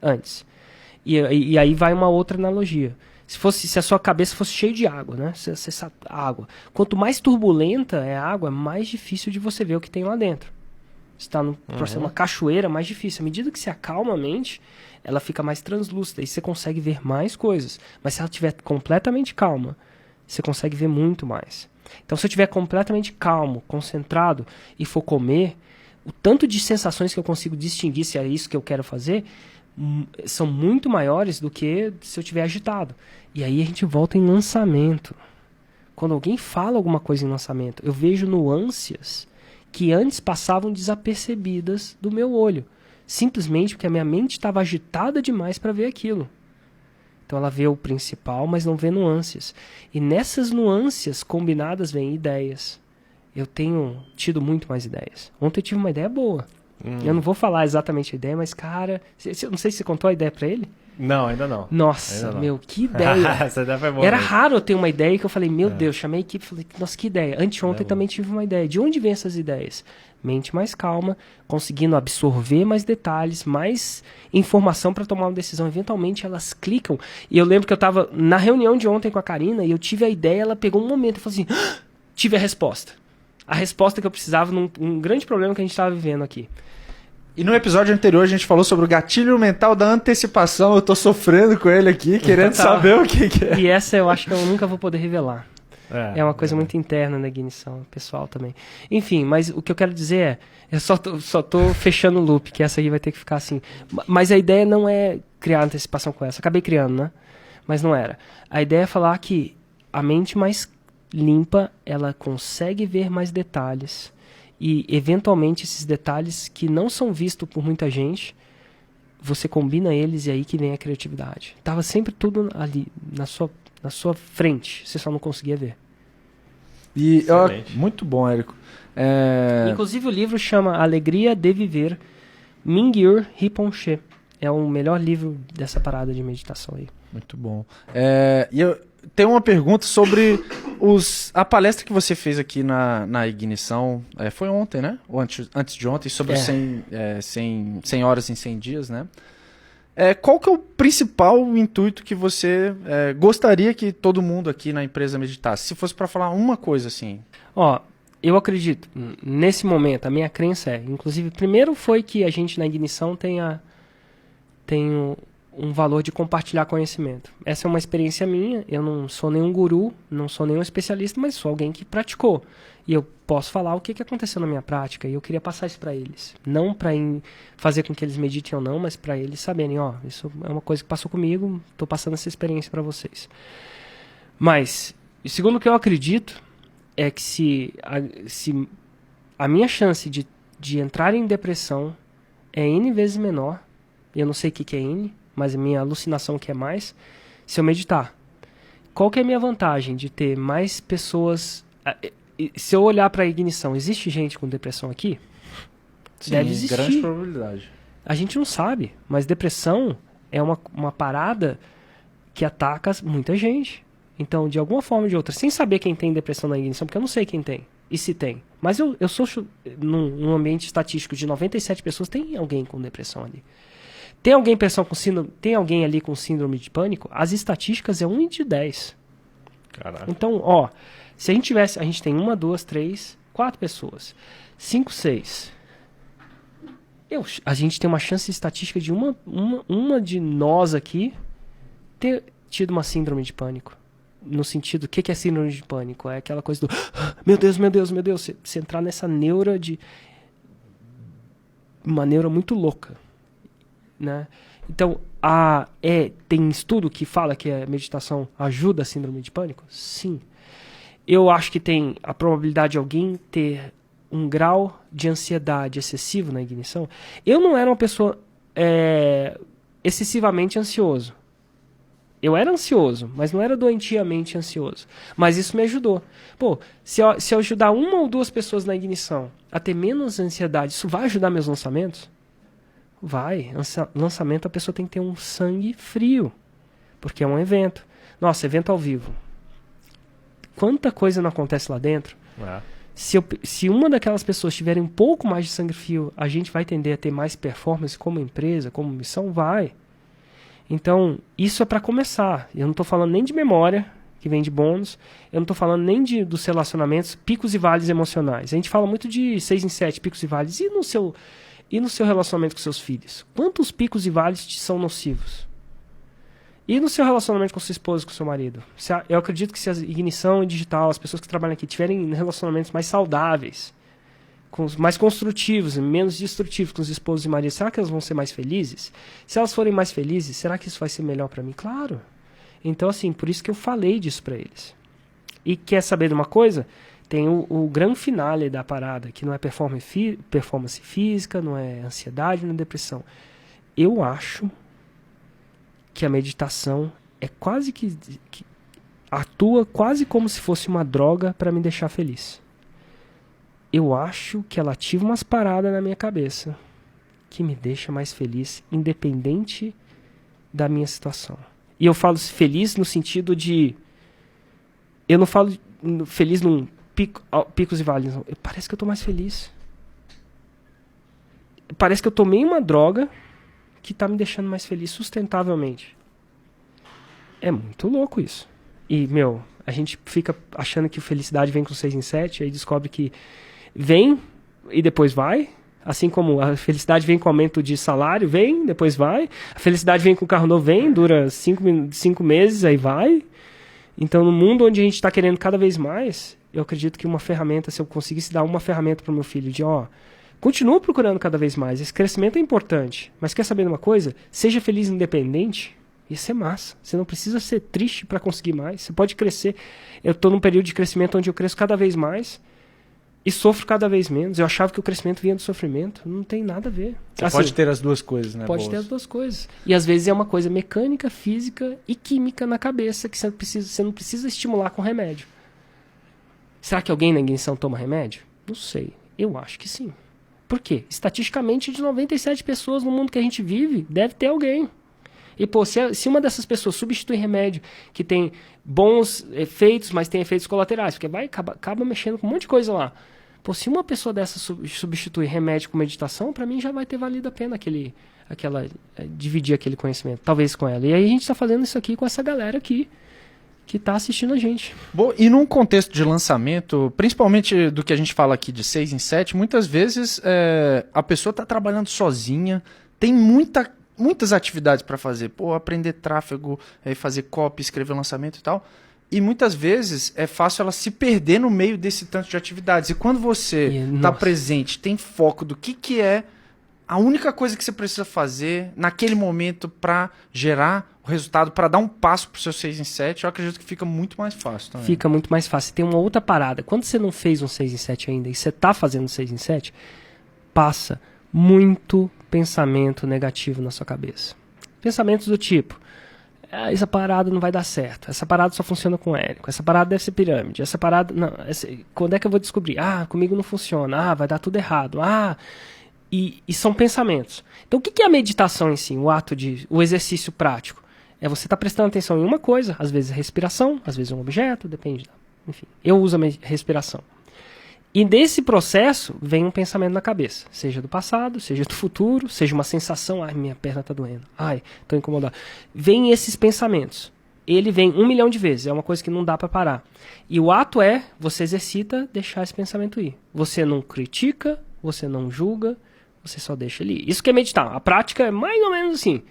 antes. E aí vai uma outra analogia. Se a sua cabeça fosse cheia de água, né? Água. Quanto mais turbulenta é a água, mais difícil de você ver o que tem lá dentro. Se está uma cachoeira, mais difícil. À medida que você acalma a mente, ela fica mais translúcida e você consegue ver mais coisas. Mas se ela estiver completamente calma, você consegue ver muito mais. Então, se eu estiver completamente calmo, concentrado e for comer, o tanto de sensações que eu consigo distinguir se é isso que eu quero fazer são muito maiores do que se eu estiver agitado. E aí a gente volta em lançamento. Quando alguém fala alguma coisa em lançamento, eu vejo nuances que antes passavam desapercebidas do meu olho. Simplesmente porque a minha mente estava agitada demais para ver aquilo. Então ela vê o principal, mas não vê nuances. E nessas nuances combinadas vêm ideias. Eu tenho tido muito mais ideias. Ontem eu tive uma ideia boa. Eu não vou falar exatamente a ideia, mas cara... não sei se você contou a ideia para ele. Não, ainda não. Nossa, Ainda não. meu, que ideia. Essa ideia foi boa. Era mesmo. raro eu ter uma ideia que eu falei, meu Deus, chamei a equipe e falei, nossa, que ideia. Anteontem também tive uma ideia. De onde vem essas ideias? Mente mais calma, conseguindo absorver mais detalhes, mais informação para tomar uma decisão. Eventualmente elas clicam. E eu lembro que eu estava na reunião de ontem com a Karina e eu tive a ideia, ela pegou um momento e falou assim, tive a resposta. A resposta que eu precisava num grande problema que a gente estava vivendo aqui. E no episódio anterior a gente falou sobre o gatilho mental da antecipação. Eu tô sofrendo com ele aqui, querendo saber o que é. E essa eu acho que eu nunca vou poder revelar. É uma coisa é. muito interna na ignição, pessoal também. Enfim, mas o que eu quero dizer é, eu só tô fechando o loop, que essa aí vai ter que ficar assim. Mas a ideia não é criar antecipação com essa. Acabei criando, né? Mas não era. A ideia é falar que a mente mais limpa, ela consegue ver mais detalhes. E, eventualmente, esses detalhes que não são vistos por muita gente, você combina eles e aí que vem a criatividade. Tava sempre tudo ali, na sua frente. Você só não conseguia ver. E Excelente. muito bom, Érico. Inclusive, o livro chama Alegria de Viver, Mingyur Rinpoche. É o melhor livro dessa parada de meditação aí. Muito bom. E eu tenho uma pergunta sobre a palestra que você fez aqui na Ignição. Foi ontem, né? Ou antes de ontem, sobre 100 horas em 100 dias, né? Qual que é o principal intuito que você gostaria que todo mundo aqui na empresa meditasse? Se fosse para falar uma coisa assim. Eu acredito, nesse momento, a minha crença inclusive, primeiro foi que a gente na Ignição tem um valor de compartilhar conhecimento. Essa é uma experiência minha, eu não sou nenhum guru, não sou nenhum especialista, mas sou alguém que praticou. E eu posso falar o que aconteceu na minha prática, e eu queria passar isso para eles. Não para fazer com que eles meditem ou não, mas para eles saberem, isso é uma coisa que passou comigo, estou passando essa experiência para vocês. Mas, segundo o que eu acredito, é que se a minha chance de entrar em depressão é N vezes menor, eu não sei o que é N, mas a minha alucinação que é mais, se eu meditar. Qual que é a minha vantagem de ter mais pessoas... Se eu olhar para a Ignição, existe gente com depressão aqui? Sim, deve existir. Grande probabilidade. A gente não sabe, mas depressão é uma parada que ataca muita gente. Então, de alguma forma ou de outra, sem saber quem tem depressão na Ignição, porque eu não sei quem tem, e se tem. Mas eu sou num ambiente estatístico de 97 pessoas, tem alguém com depressão ali. Tem alguém ali com síndrome de pânico? As estatísticas é 1 de 10. Caraca. Então, ó, se a gente tivesse, a gente tem 1, 2, 3, 4 pessoas, 5, 6. A gente tem uma chance estatística de uma de nós aqui ter tido uma síndrome de pânico. No sentido, o que é síndrome de pânico? É aquela coisa do meu Deus, meu Deus, meu Deus. Você entrar nessa neura de... uma neura muito louca, né? Então, tem estudo que fala que a meditação ajuda a síndrome de pânico? Sim. Eu acho que tem a probabilidade de alguém ter um grau de ansiedade excessivo na ignição. Eu não era uma pessoa excessivamente ansioso. Eu era ansioso, mas não era doentiamente ansioso. Mas isso me ajudou. Pô, se eu ajudar 1 ou 2 pessoas na ignição a ter menos ansiedade, isso vai ajudar meus lançamentos? Vai. Lançamento, a pessoa tem que ter um sangue frio. Porque é um evento. Nossa, evento ao vivo. Quanta coisa não acontece lá dentro. Se uma daquelas pessoas tiverem um pouco mais de sangue frio, a gente vai tender a ter mais performance como empresa, como missão? Vai. Então, isso é para começar. Eu não estou falando nem de memória, que vem de bônus. Eu não estou falando nem dos relacionamentos, picos e vales emocionais. A gente fala muito de 6 em 7, picos e vales. E no seu relacionamento com seus filhos? Quantos picos e vales te são nocivos? E no seu relacionamento com sua esposa, com seu marido? Eu acredito que se a ignição digital, as pessoas que trabalham aqui, tiverem relacionamentos mais saudáveis, mais construtivos e menos destrutivos com os esposos e maridos, será que elas vão ser mais felizes? Se elas forem mais felizes, será que isso vai ser melhor para mim? Claro. Então, assim, por isso que eu falei disso para eles. E quer saber de uma coisa? Tem o grande finale da parada, que não é performance física, não é ansiedade, não é depressão. Eu acho que a meditação é quase que atua quase como se fosse uma droga para me deixar feliz. Eu acho que ela ativa umas paradas na minha cabeça que me deixa mais feliz, independente da minha situação. E eu falo feliz no sentido de... Eu não falo feliz num picos e vales. Não. Parece que eu tô mais feliz. Parece que eu tomei uma droga que tá me deixando mais feliz sustentavelmente. É muito louco isso. E, a gente fica achando que a felicidade vem com 6 em 7, aí descobre que vem e depois vai. Assim como a felicidade vem com aumento de salário, vem, depois vai. A felicidade vem com carro novo, vem, dura 5 meses, aí vai. Então, no mundo onde a gente está querendo cada vez mais, eu acredito que uma ferramenta, se eu conseguisse dar uma ferramenta para o meu filho de, continua procurando cada vez mais. Esse crescimento é importante. Mas quer saber de uma coisa? Seja feliz independente. Isso é massa. Você não precisa ser triste para conseguir mais. Você pode crescer. Eu estou num período de crescimento onde eu cresço cada vez mais e sofro cada vez menos. Eu achava que o crescimento vinha do sofrimento. Não tem nada a ver. Você pode ter as duas coisas, né? Pode ter as duas coisas. E às vezes é uma coisa mecânica, física e química na cabeça que você não precisa estimular com remédio. Será que alguém na ignição toma remédio? Não sei. Eu acho que sim. Por quê? Estatisticamente, de 97 pessoas no mundo que a gente vive, deve ter alguém. E, se uma dessas pessoas substitui remédio que tem bons efeitos, mas tem efeitos colaterais, porque acaba mexendo com um monte de coisa lá. Se uma pessoa dessa substitui remédio com meditação, para mim já vai ter valido a pena dividir aquele conhecimento, talvez com ela. E aí a gente está fazendo isso aqui com essa galera aqui, que está assistindo a gente. Bom, e num contexto de lançamento, principalmente do que a gente fala aqui de 6 em 7, muitas vezes a pessoa está trabalhando sozinha, tem muitas atividades para fazer. Aprender tráfego, fazer copy, escrever lançamento e tal. E muitas vezes é fácil ela se perder no meio desse tanto de atividades. E quando você está presente, tem foco do que é a única coisa que você precisa fazer naquele momento para gerar o resultado, para dar um passo para o seu 6 em 7, eu acredito que fica muito mais fácil também. Fica muito mais fácil. Tem uma outra parada. Quando você não fez um 6 em 7 ainda e você está fazendo 6 em 7, passa muito pensamento negativo na sua cabeça. Pensamentos do tipo, essa parada não vai dar certo, essa parada só funciona com Érico, essa parada deve ser pirâmide, essa parada... Não, quando é que eu vou descobrir? Comigo não funciona, vai dar tudo errado, E são pensamentos. Então, o que é a meditação em si? O exercício prático. É você estar prestando atenção em uma coisa, às vezes é respiração, às vezes é um objeto, depende. Enfim, eu uso a respiração. E desse processo vem um pensamento na cabeça. Seja do passado, seja do futuro, seja uma sensação, minha perna está doendo, estou incomodado. Vem esses pensamentos. ele vem 1 milhão de vezes, é uma coisa que não dá para parar. E o ato é, você exercita deixar esse pensamento ir. Você não critica, você não julga, você só deixa ele ir. Isso que é meditar. A prática é mais ou menos assim.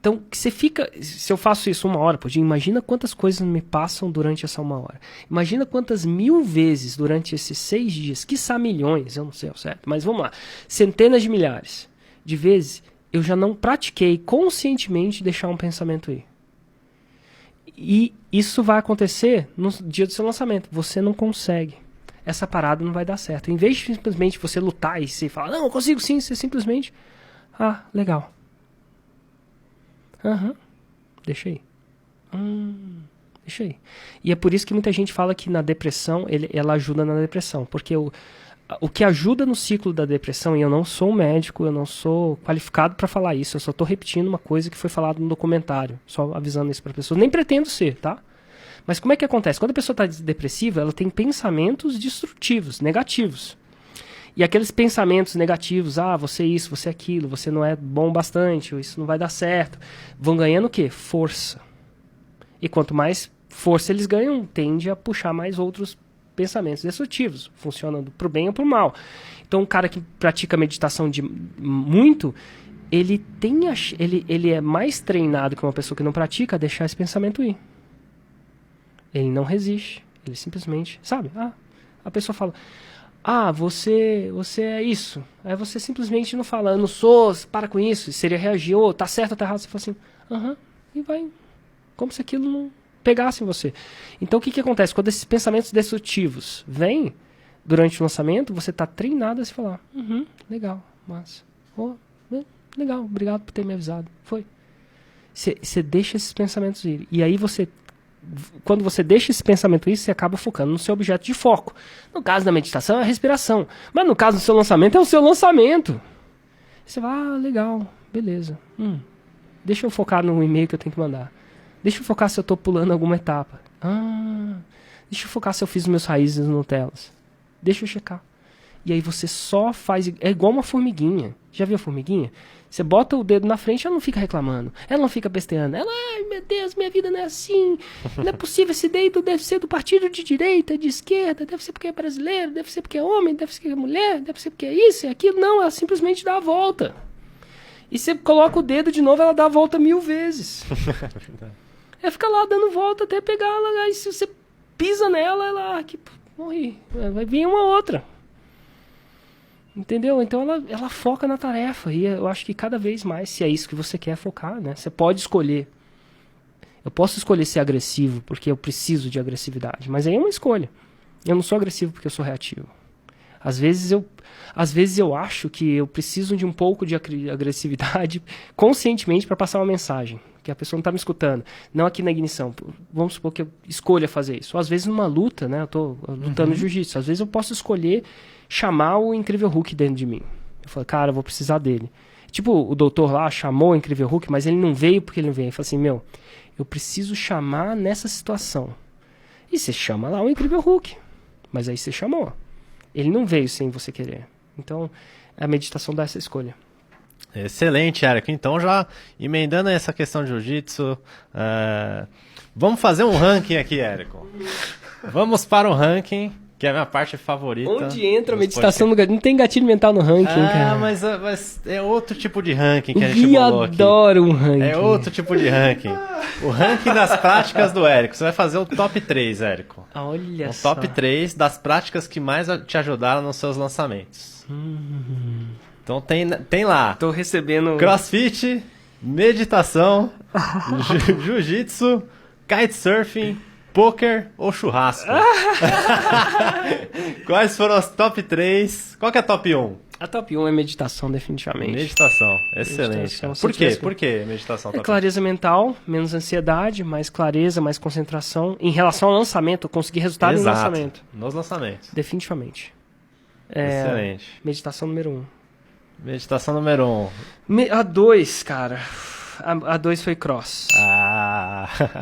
Então, você fica... Se eu faço isso 1 hora por dia, imagina quantas coisas me passam durante essa 1 hora. Imagina quantas 1000 vezes durante esses 6 dias, quiçá milhões, eu não sei ao certo, mas vamos lá. Centenas de milhares de vezes, eu já não pratiquei conscientemente deixar um pensamento ir. E isso vai acontecer no dia do seu lançamento. Você não consegue. Essa parada não vai dar certo. Em vez de simplesmente você lutar e você falar, não, eu consigo sim, você simplesmente... Ah, legal. Aham. Deixa aí. Deixa aí. E é por isso que muita gente fala que na depressão, ela ajuda na depressão. Porque o que ajuda no ciclo da depressão, e eu não sou um médico, eu não sou qualificado para falar isso, eu só estou repetindo uma coisa que foi falada no documentário, só avisando isso para as pessoas. Nem pretendo ser, tá? Mas como é que acontece? Quando a pessoa está depressiva, ela tem pensamentos destrutivos, negativos. E aqueles pensamentos negativos, você é isso, você é aquilo, você não é bom bastante, ou isso não vai dar certo, vão ganhando o quê? Força. E quanto mais força eles ganham, tende a puxar mais outros pensamentos destrutivos, funcionando para o bem ou para o mal. Então, um cara que pratica meditação muito, ele é mais treinado que uma pessoa que não pratica a deixar esse pensamento ir. Ele não resiste. Ele simplesmente, sabe? A pessoa fala, você é isso. Aí você simplesmente não fala, eu não sou, para com isso. Seria reagir, tá certo ou tá errado. Você fala assim, e vai. Como se aquilo não pegasse em você. Então o que acontece? Quando esses pensamentos destrutivos vêm durante o lançamento, você está treinado a se falar, legal, massa. Legal, obrigado por ter me avisado. Foi. Você deixa esses pensamentos ir. E aí quando você deixa esse pensamento ir, você acaba focando no seu objeto de foco. No caso da meditação é a respiração. Mas no caso do seu lançamento é o seu lançamento. Você vai, legal, beleza. Deixa eu focar no e-mail que eu tenho que mandar. Deixa eu focar se eu estou pulando alguma etapa. Deixa eu focar se eu fiz meus raízes Nutellas. Deixa eu checar. E aí você só faz... É igual uma formiguinha. Já viu a formiguinha? Você bota o dedo na frente, ela não fica reclamando. Ela não fica pesteando. Ela, ai meu Deus, minha vida não é assim. Não é possível, esse dedo deve ser do partido de direita, de esquerda. Deve ser porque é brasileiro, deve ser porque é homem, deve ser porque é mulher, deve ser porque é isso e aquilo. Não, ela simplesmente dá a volta. E você coloca o dedo de novo, ela dá a volta 1000 vezes. Ela fica lá dando volta até pegar ela. Aí se você pisa nela, ela... morri. Vai vir uma outra. Entendeu? Então ela foca na tarefa. E eu acho que cada vez mais, se é isso que você quer focar, né? Você pode escolher. Eu posso escolher ser agressivo porque eu preciso de agressividade. Mas aí é uma escolha. Eu não sou agressivo porque eu sou reativo. Às vezes eu acho que eu preciso de um pouco de agressividade conscientemente para passar uma mensagem. Que a pessoa não está me escutando. Não aqui na ignição. Vamos supor que eu escolha fazer isso. Ou às vezes numa luta, né? Eu estou lutando jiu-jitsu. Às vezes eu posso escolher chamar o Incrível Hulk dentro de mim. Eu falo, cara, eu vou precisar dele. Tipo, o doutor lá chamou o Incrível Hulk, mas ele não veio porque ele não veio. Ele falou assim, eu preciso chamar nessa situação. E você chama lá o Incrível Hulk. Mas aí você chamou. Ele não veio sem você querer. Então, a meditação dá essa escolha. Excelente, Érico. Então, já emendando essa questão de jiu-jitsu, vamos fazer um ranking aqui, Érico. Vamos para o ranking, que é a minha parte favorita. Onde entra a meditação no gatilho? Não tem gatilho mental no ranking, cara. Mas é outro tipo de ranking que a gente bolou aqui. Eu adoro um ranking. É outro tipo de ranking. O ranking das práticas do Érico. Você vai fazer o top 3, Érico. Olha só. O top 3 das práticas que mais te ajudaram nos seus lançamentos. Então tem lá. Tô recebendo... CrossFit, meditação, jiu-jitsu, kitesurfing, poker ou churrasco? Quais foram as top 3? Qual que é a top 1? A top 1 é meditação, definitivamente. Meditação, excelente. Meditação, por quê? Por que meditação? É clareza mental, menos ansiedade, mais clareza, mais concentração. Em relação ao lançamento, eu consegui resultado no lançamento. Nos lançamentos. Definitivamente. Excelente. Meditação número 1. Meditação número 1. A 2, cara. A 2 foi cross.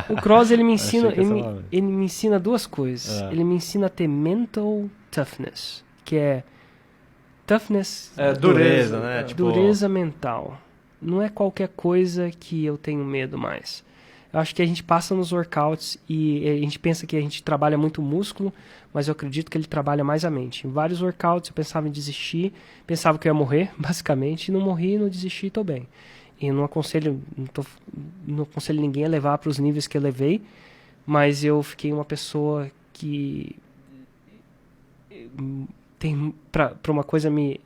O cross, ele me ensina, ele me ensina duas coisas. Ele me ensina a ter mental toughness, que é toughness, dureza, né? Dureza mental. Não é qualquer coisa que eu tenho medo mais. Eu acho que a gente passa nos workouts e a gente pensa que a gente trabalha muito o músculo, mas eu acredito que ele trabalha mais a mente. Em vários workouts eu pensava em desistir, pensava que eu ia morrer, basicamente, e não morri, não desisti, estou bem. E não aconselho ninguém a levar para os níveis que eu levei, mas eu fiquei uma pessoa que tem para uma coisa me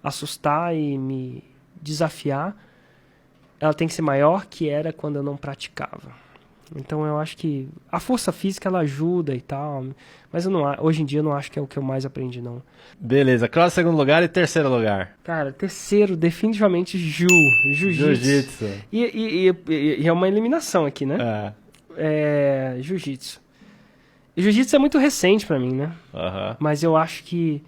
assustar e me desafiar, ela tem que ser maior que era quando eu não praticava. Então eu acho que a força física ela ajuda e tal, mas hoje em dia eu não acho que é o que eu mais aprendi, não. Beleza, qual é o segundo lugar e terceiro lugar? Cara, terceiro, definitivamente jiu-jitsu. E é uma eliminação aqui, né? Jiu-jitsu. Jiu-jitsu é muito recente pra mim, né? Mas eu acho que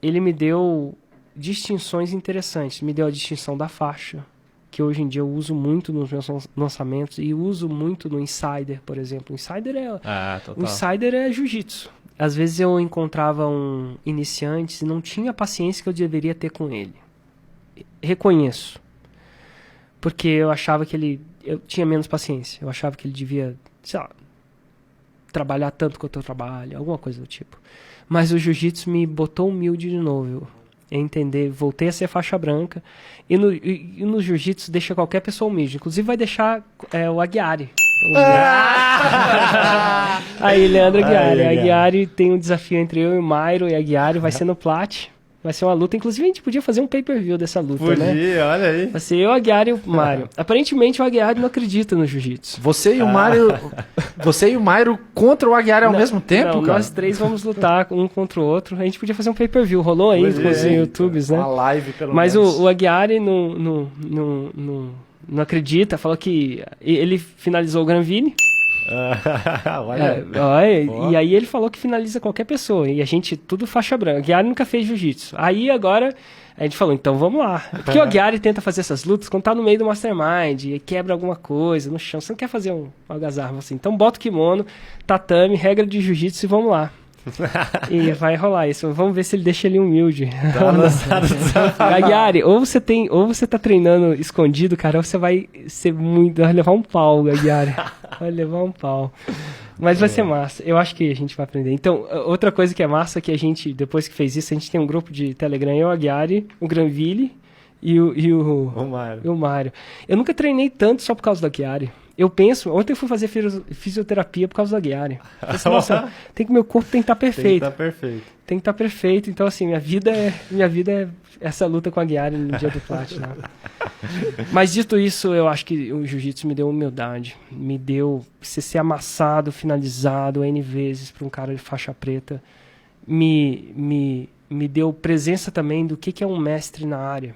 ele me deu distinções interessantes. Me deu a distinção da faixa, que hoje em dia eu uso muito nos meus lançamentos e uso muito no Insider, por exemplo. O Insider é jiu-jitsu. Às vezes eu encontrava um iniciante e não tinha a paciência que eu deveria ter com ele. Reconheço. Porque eu achava que eu tinha menos paciência. Eu achava que ele devia, sei lá, trabalhar tanto quanto eu trabalho, alguma coisa do tipo. Mas o jiu-jitsu me botou humilde de novo. Entender, voltei a ser faixa branca. E no jiu-jitsu deixa qualquer pessoa humilde. Inclusive vai deixar o Aguiari. Aí, Leandro Aguiari. Aguiari tem um desafio entre eu e o Mairo, e Aguiari vai ser no Plat. Vai ser uma luta. Inclusive, a gente podia fazer um pay-per-view dessa luta, né? Podia, olha aí. Vai ser eu, Aguiari e o Mário. Aparentemente, o Aguiari não acredita no jiu-jitsu. Você e o Mairo contra o Aguiari ao mesmo tempo, não, cara? Nós três vamos lutar um contra o outro. A gente podia fazer um pay-per-view. Rolou aí com os YouTubes, né? Uma live, pelo Mas menos. o Aguiari não acredita. Falou que ele finalizou o Granville. E aí ele falou que finaliza qualquer pessoa. E a gente, tudo faixa branca. O Aguiari nunca fez jiu-jitsu. Aí agora a gente falou, então vamos lá. Porque o Aguiari tenta fazer essas lutas quando tá no meio do mastermind e quebra alguma coisa no chão. Você não quer fazer um algazarra assim. Então bota o kimono, tatame, regra de jiu-jitsu e vamos lá. E vai rolar isso. Vamos ver se ele deixa ele humilde. Aguiari, ou você tá treinando escondido, cara, ou você vai levar um pau, Aguiari. Vai levar um pau. Mas vai ser massa. Eu acho que a gente vai aprender. Então, outra coisa que é massa é que a gente, depois que fez isso, a gente tem um grupo de Telegram, eu, Aguiari, o Granville e o Mário. Eu nunca treinei tanto só por causa do Aguiari. Eu penso, ontem eu fui fazer fisioterapia por causa do Aguiari. Nossa, meu corpo tem que estar perfeito. Tem que estar perfeito. Então, assim, minha vida é essa luta com a Aguiari no dia do Platinum. Mas, dito isso, eu acho que o jiu-jitsu me deu humildade. Me deu ser amassado, finalizado N vezes por um cara de faixa preta. Me deu presença também do que é um mestre na área.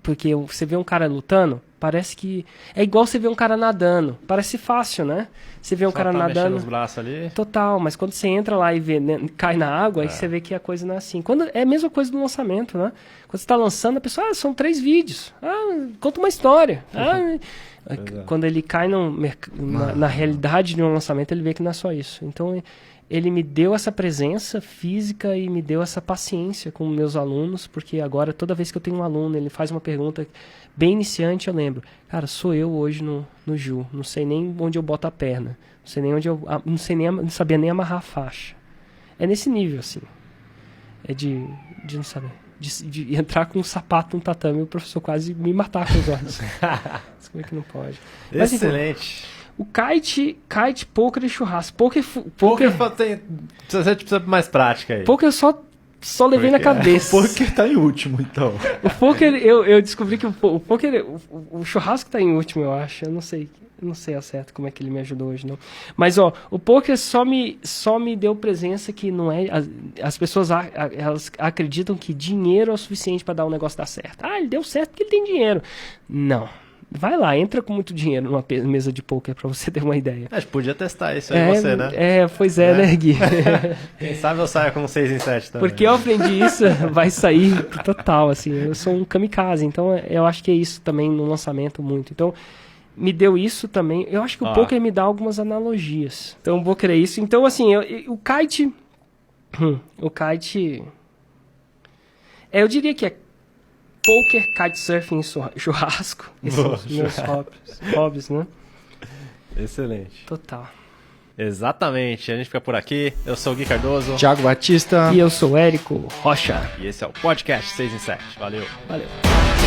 Porque você vê um cara lutando, parece que... É igual você vê um cara nadando. Parece fácil, né? Você vê um cara nadando... os braços ali. Total, mas quando você entra lá e vê, né, cai na água, aí você vê que a coisa não é assim. É a mesma coisa do lançamento, né? Quando você está lançando, a pessoa... são 3 vídeos. Conta uma história. Quando ele cai na realidade de um lançamento, ele vê que não é só isso. Então... Ele me deu essa presença física e me deu essa paciência com meus alunos, porque agora, toda vez que eu tenho um aluno, ele faz uma pergunta bem iniciante, eu lembro, cara, sou eu hoje no Ju, não sei nem onde eu boto a perna, não sei nem onde não sabia nem amarrar a faixa. É nesse nível, assim. É de não saber. De entrar com um sapato no tatame e o professor quase me matar com os olhos. Como é que não pode? Mas, excelente. Enfim, o kite, poker e churrasco. Poker você precisa mais prática aí. Poker eu só levei na cabeça. O poker tá em último, então. O poker, eu descobri que o poker, o churrasco tá em último, eu acho. Eu não sei ao certo como é que ele me ajudou hoje, não. Mas, o poker só me deu presença que não é... As pessoas elas acreditam que dinheiro é o suficiente para dar um negócio dar certo. Ele deu certo porque ele tem dinheiro. Não. Vai lá, entra com muito dinheiro numa mesa de poker pra você ter uma ideia. Acho que podia testar isso aí você, né? Pois é, né, Gui? Quem sabe eu saio com 6 em 7 também. Porque eu aprendi isso, vai sair total, assim. Eu sou um kamikaze, então eu acho que é isso também no lançamento muito. Então, me deu isso também. Eu acho que o poker me dá algumas analogias. Então, o poker é isso. Então, assim, o kite... O kite... eu diria que é poker, kitesurfing e churrasco. Esses são os meus hobbies, né? Excelente. Total. Exatamente. A gente fica por aqui. Eu sou o Gui Cardoso. Thiago Batista. E eu sou o Érico Rocha. E esse é o podcast 6 em 7. Valeu. Valeu.